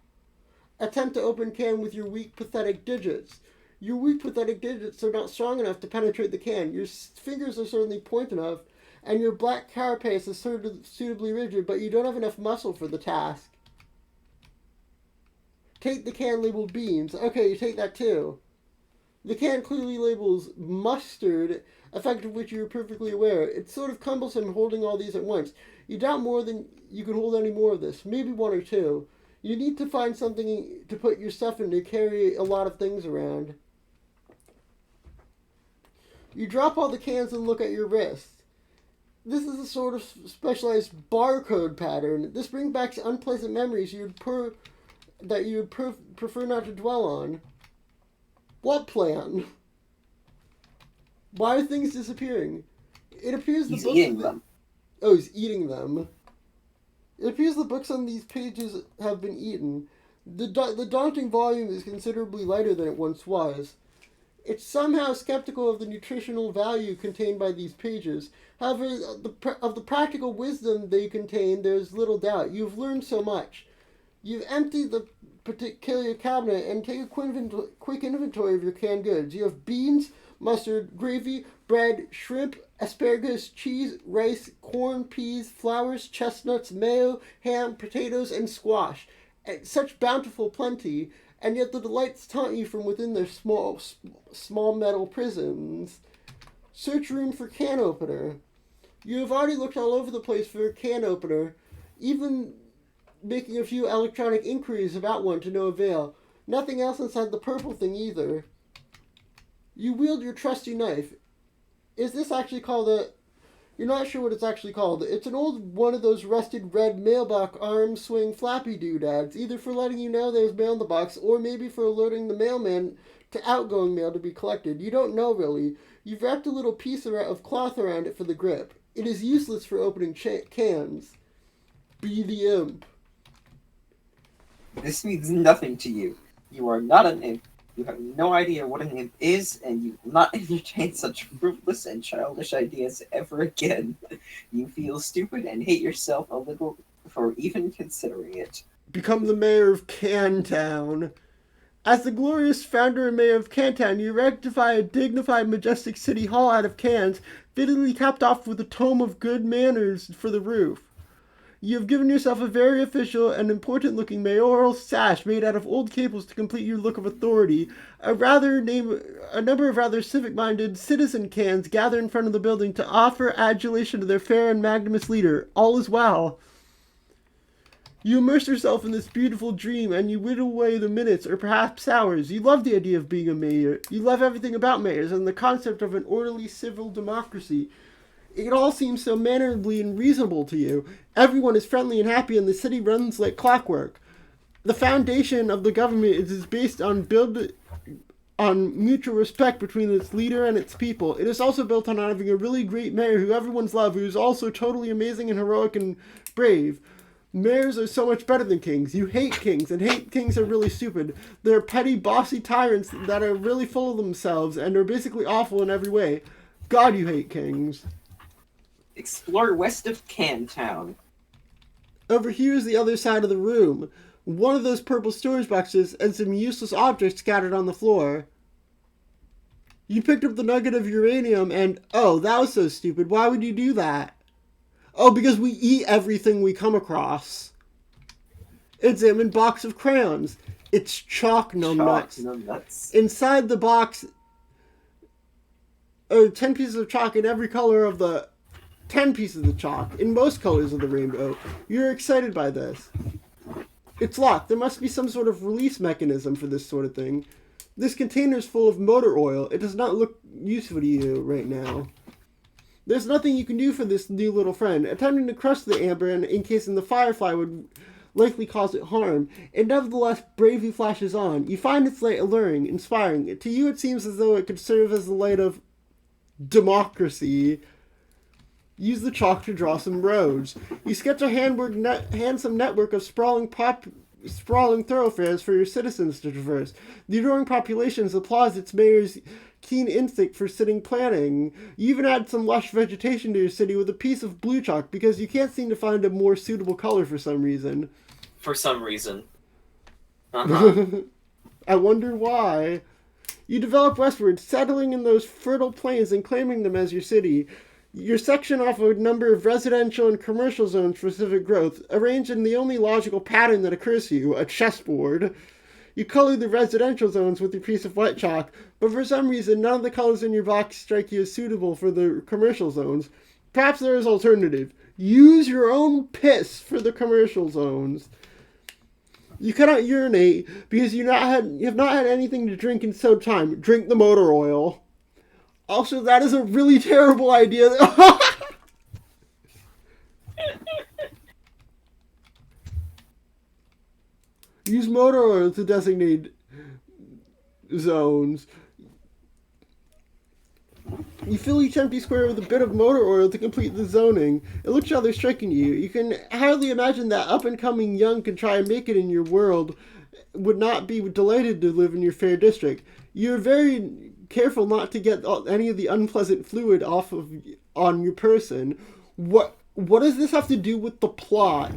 Attempt to open can with your weak, pathetic digits. Your weak, pathetic digits are not strong enough to penetrate the can. Your fingers are certainly point enough, and your black carapace is suitably rigid, but you don't have enough muscle for the task. Take the can labeled beans. Okay, you take that too. The can clearly labels mustard, a fact of which you are perfectly aware. It's sort of cumbersome holding all these at once. You doubt more than you can hold any more of this, maybe one or two. You need to find something to put your stuff in to carry a lot of things around. You drop all the cans and look at your wrist. This is a sort of specialized barcode pattern. This brings back unpleasant memories you would prefer not to dwell on. What plan? Why are things disappearing? It appears the He's books eating them. Oh, he's eating them. It appears the books on these pages have been eaten. The daunting volume is considerably lighter than it once was. It's somehow skeptical of the nutritional value contained by these pages. However, of the practical wisdom they contain, there's little doubt. You've learned so much. You've emptied the particular cabinet and take a quick inventory of your canned goods. You have beans, mustard, gravy, bread, shrimp, asparagus, cheese, rice, corn, peas, flowers, chestnuts, mayo, ham, potatoes, and squash. And such bountiful plenty, and yet the delights taunt you from within their small metal prisons. Search room for can opener. You have already looked all over the place for a can opener, even making a few electronic inquiries about one to no avail. Nothing else inside the purple thing either. You wield your trusty knife. Is this actually called a... You're not sure what it's actually called. It's an old one of those rusted red mailbox arm swing flappy doodads, either for letting you know there's mail in the box, or maybe for alerting the mailman to outgoing mail to be collected. You don't know really. You've wrapped a little piece of cloth around it for the grip. It is useless for opening cans. Be the imp. This means nothing to you. You are not an imp. You have no idea what an imp is, and you will not entertain such fruitless and childish ideas ever again. You feel stupid and hate yourself a little for even considering it. Become the mayor of Cantown. As the glorious founder and mayor of Cantown, you rectify a dignified, majestic city hall out of cans, fittedly capped off with a tome of good manners for the roof. You have given yourself a very official and important-looking mayoral sash made out of old cables to complete your look of authority. A number of rather civic-minded citizen cans gather in front of the building to offer adulation to their fair and magnanimous leader. All is well. You immerse yourself in this beautiful dream, and you whittle away the minutes, or perhaps hours. You love the idea of being a mayor. You love everything about mayors, and the concept of an orderly civil democracy. It all seems so mannerably and reasonable to you. Everyone is friendly and happy, and the city runs like clockwork. The foundation of the government is based on mutual respect between its leader and its people. It is also built on having a really great mayor who everyone's love, who is also totally amazing and heroic and brave. Mayors are so much better than kings. You hate kings, and hate kings are really stupid. They're petty, bossy tyrants that are really full of themselves and are basically awful in every way. God, you hate kings. Explore west of Cantown. Over here is the other side of the room. One of those purple storage boxes and some useless objects scattered on the floor. You picked up the nugget of uranium and, oh, that was so stupid. Why would you do that? Oh, because we eat everything we come across. Examine box of crayons. It's chalk numbnuts. Inside the box are 10 pieces of chalk in every color of the 10 pieces of chalk in most colors of the rainbow. You're excited by this. It's locked. There must be some sort of release mechanism for this sort of thing. This container is full of motor oil. It does not look useful to you right now. There's nothing you can do for this new little friend. Attempting to crush the amber and encasing the firefly would likely cause it harm. It nevertheless bravely flashes on. You find its light alluring, inspiring. To you it seems as though it could serve as the light of democracy. Use the chalk to draw some roads. You sketch a handsome network of sprawling thoroughfares for your citizens to traverse. The adoring population applauds its mayor's keen instinct for city planning. You even add some lush vegetation to your city with a piece of blue chalk because you can't seem to find a more suitable color for some reason. For some reason. I wonder why. You develop westward, settling in those fertile plains and claiming them as your city. Your section off a number of residential and commercial zones for civic growth, arranged in the only logical pattern that occurs to you, a chessboard. You color the residential zones with your piece of white chalk, but for some reason none of the colors in your box strike you as suitable for the commercial zones. Perhaps there is an alternative. Use your own piss for the commercial zones. You cannot urinate because you have not had anything to drink in some time. Drink the motor oil. Also, that is a really terrible idea. Use motor oil to designate zones. You fill each empty square with a bit of motor oil to complete the zoning. It looks rather striking to you. You can hardly imagine that up-and-coming young can try and make it in your world would not be delighted to live in your fair district. You're very careful not to get any of the unpleasant fluid on your person. What does this have to do with the plot?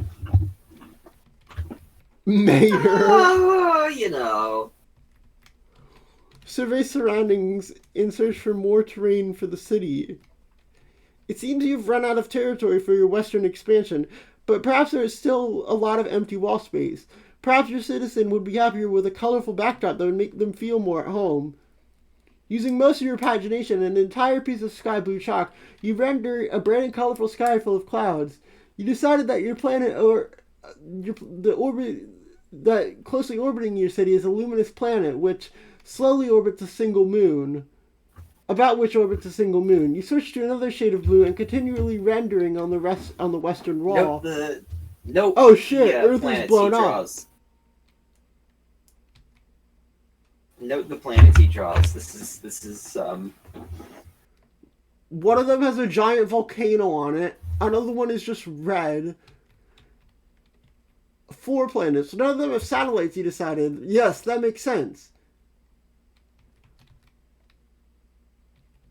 Mayor. Oh, you know. Survey surroundings in search for more terrain for the city. It seems you've run out of territory for your western expansion, but perhaps there is still a lot of empty wall space. Perhaps your citizen would be happier with a colorful backdrop that would make them feel more at home. Using most of your imagination and an entire piece of sky blue chalk, you render a bright and colorful sky full of clouds. You decided that your planet the orbit that closely orbiting your city is a luminous planet which slowly orbits a single moon. About which orbits a single moon. You switch to another shade of blue and continually rendering on the western wall. Nope. Oh shit! Earth is blown up. Note the planets he draws. This is One of them has a giant volcano on it. Another one is just red. 4 planets. None of them have satellites, he decided. Yes, that makes sense.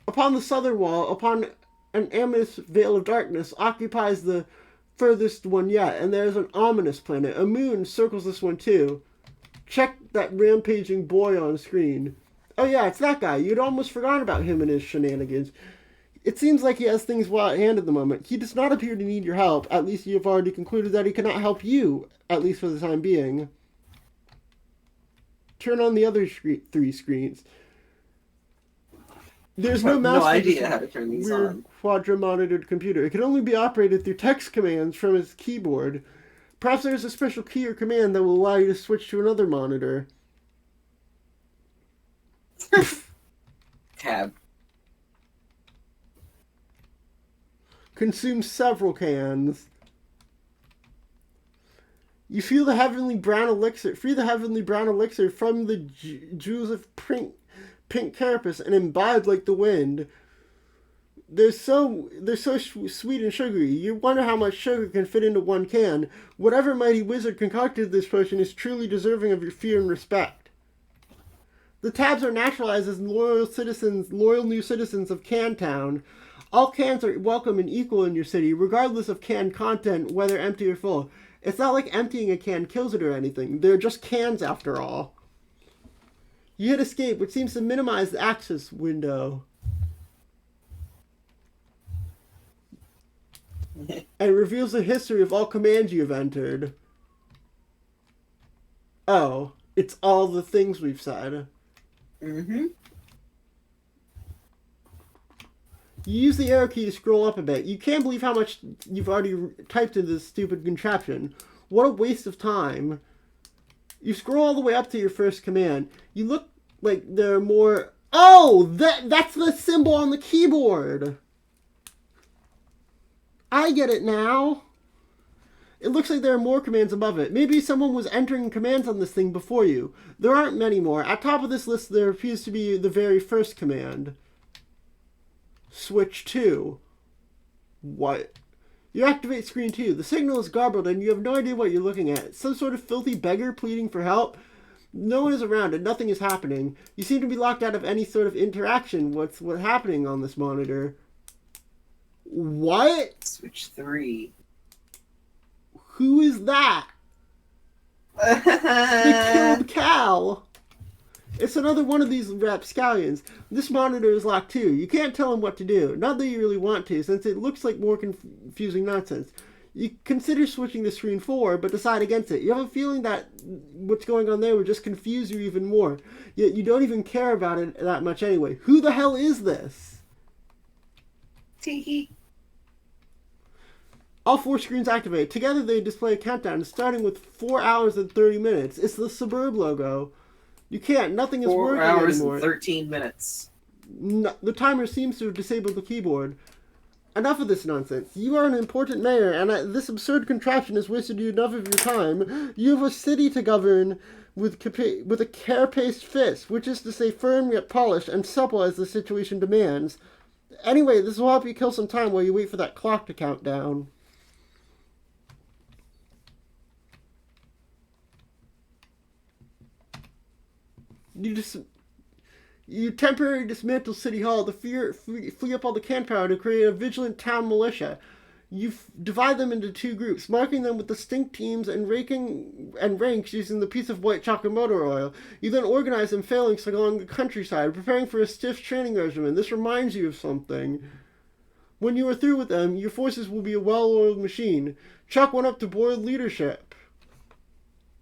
Upon the southern wall, upon an amethyst veil of darkness, occupies the furthest one yet, and there is an ominous planet. A moon circles this one too. Check that rampaging boy on screen. Oh yeah, it's that guy. You'd almost forgotten about him and his shenanigans. It seems like he has things well at hand at the moment. He does not appear to need your help. At least you have already concluded that he cannot help you, at least for the time being. Turn on the other 3 screens. There's no mouse. No idea how to turn these on. Quadra-monitored computer. It can only be operated through text commands from his keyboard. Perhaps there's a special key or command that will allow you to switch to another monitor. Tab. Consume several cans. You feel the heavenly brown elixir. Free the heavenly brown elixir from the jewels of pink carapace and imbibe like the wind. sweet and sugary. You wonder how much sugar can fit into one can. Whatever mighty wizard concocted this potion is truly deserving of your fear and respect. The tabs are naturalized as loyal new citizens of Cantown. All cans are welcome and equal in your city, regardless of can content, whether empty or full. It's not like emptying a can kills it or anything. They're just cans after all. You hit escape, which seems to minimize the access window. And reveals the history of all commands you have entered. Oh, it's all the things we've said. Mm-hmm. You use the arrow key to scroll up a bit. You can't believe how much you've already typed into this stupid contraption. What a waste of time. You scroll all the way up to your first command. You look like there are more... Oh! That's the symbol on the keyboard! I get it now. It looks like there are more commands above it. Maybe someone was entering commands on this thing before you. There aren't many more. At top of this list, there appears to be the very first command. Switch 2. What? You activate screen 2. The signal is garbled and you have no idea what you're looking at. Some sort of filthy beggar pleading for help? No one is around and nothing is happening. You seem to be locked out of any sort of interaction. What's happening on this monitor? What? Switch 3. Who is that? They killed Cal. It's another one of these rapscallions. This monitor is locked too. You can't tell him what to do. Not that you really want to, since it looks like more confusing nonsense. You consider switching to screen 4, but decide against it. You have a feeling that what's going on there would just confuse you even more. Yet you don't even care about it that much anyway. Who the hell is this? Tee. All 4 screens activate. Together they display a countdown starting with 4 hours and 30 minutes. It's the Suburb logo. You can't. Nothing is 4 working hours anymore. and 13 minutes. No, the timer seems to have disabled the keyboard. Enough of this nonsense. You are an important mayor, and this absurd contraption has wasted you enough of your time. You have a city to govern with a care-paced fist, which is to say firm yet polished and supple as the situation demands. Anyway, this will help you kill some time while you wait for that clock to count down. You temporarily dismantle City Hall to free up all the can power to create a vigilant town militia. You divide them into 2 groups, marking them with distinct teams and ranks using the piece of white chocolate motor oil. You then organize them phalanx along the countryside, preparing for a stiff training regimen. This reminds you of something. When you are through with them, your forces will be a well-oiled machine. Chalk one up to board leadership.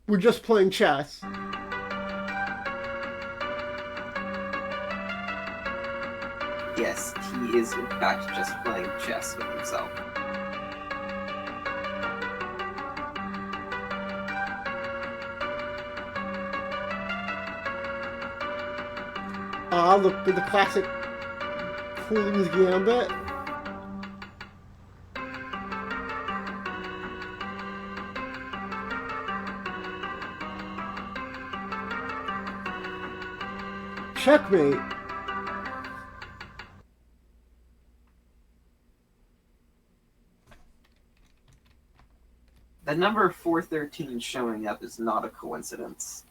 We're just playing chess. Yes, he is in fact just playing chess with himself. Look at the classic Queen's Gambit. Checkmate. The number 413 showing up is not a coincidence.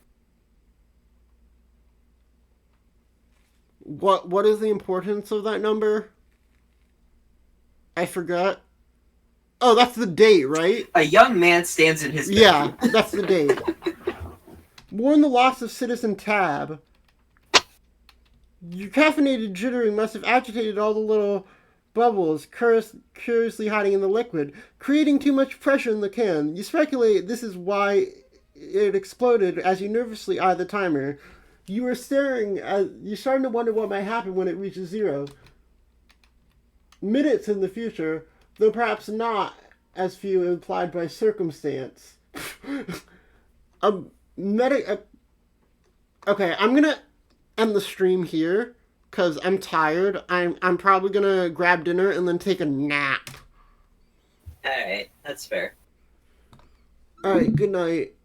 What is the importance of that number? I forgot. Oh, that's the date, right? A young man stands in his Yeah, bedroom. that's the date. Mourn the loss of Citizen Tab. Your caffeinated jittering must have agitated all the little bubbles curiously hiding in the liquid, creating too much pressure in the can. You speculate this is why it exploded as you nervously eye the timer. You're starting to wonder what might happen when it reaches 0. Minutes in the future, though perhaps not as few implied by circumstance. Okay, I'm gonna end the stream here because I'm tired. I'm probably gonna grab dinner and then take a nap. Alright, that's fair. Alright, good night.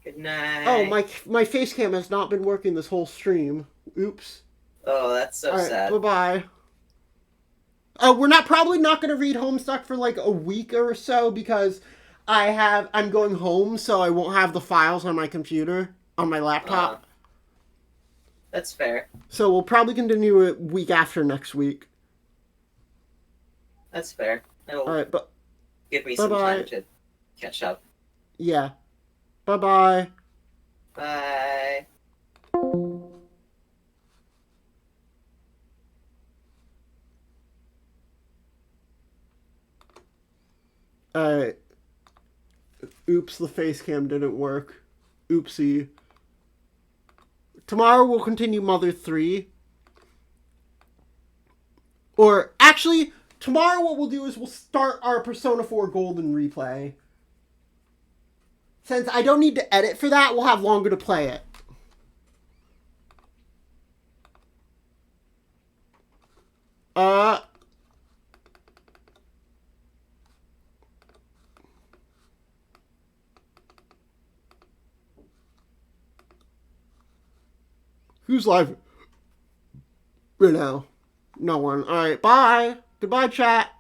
Good night. Oh, my face cam has not been working this whole stream. Oops. Oh, that's so Alright, sad. bye-bye. We're probably not going to read Homestuck for like a week or so because I'm going home, so I won't have the files on my computer, on my laptop. That's fair. So we'll probably continue it week after next week. That's fair. It'll All right, but give me some bye-bye. time to catch up. Yeah. Bye-bye. Bye. Alright. Oops, the face cam didn't work. Oopsie. Tomorrow we'll continue Mother 3. Or, actually, tomorrow what we'll do is we'll start our Persona 4 Golden replay. Since I don't need to edit for that, we'll have longer to play it. Who's live right now? No one. Alright, bye. Goodbye, chat.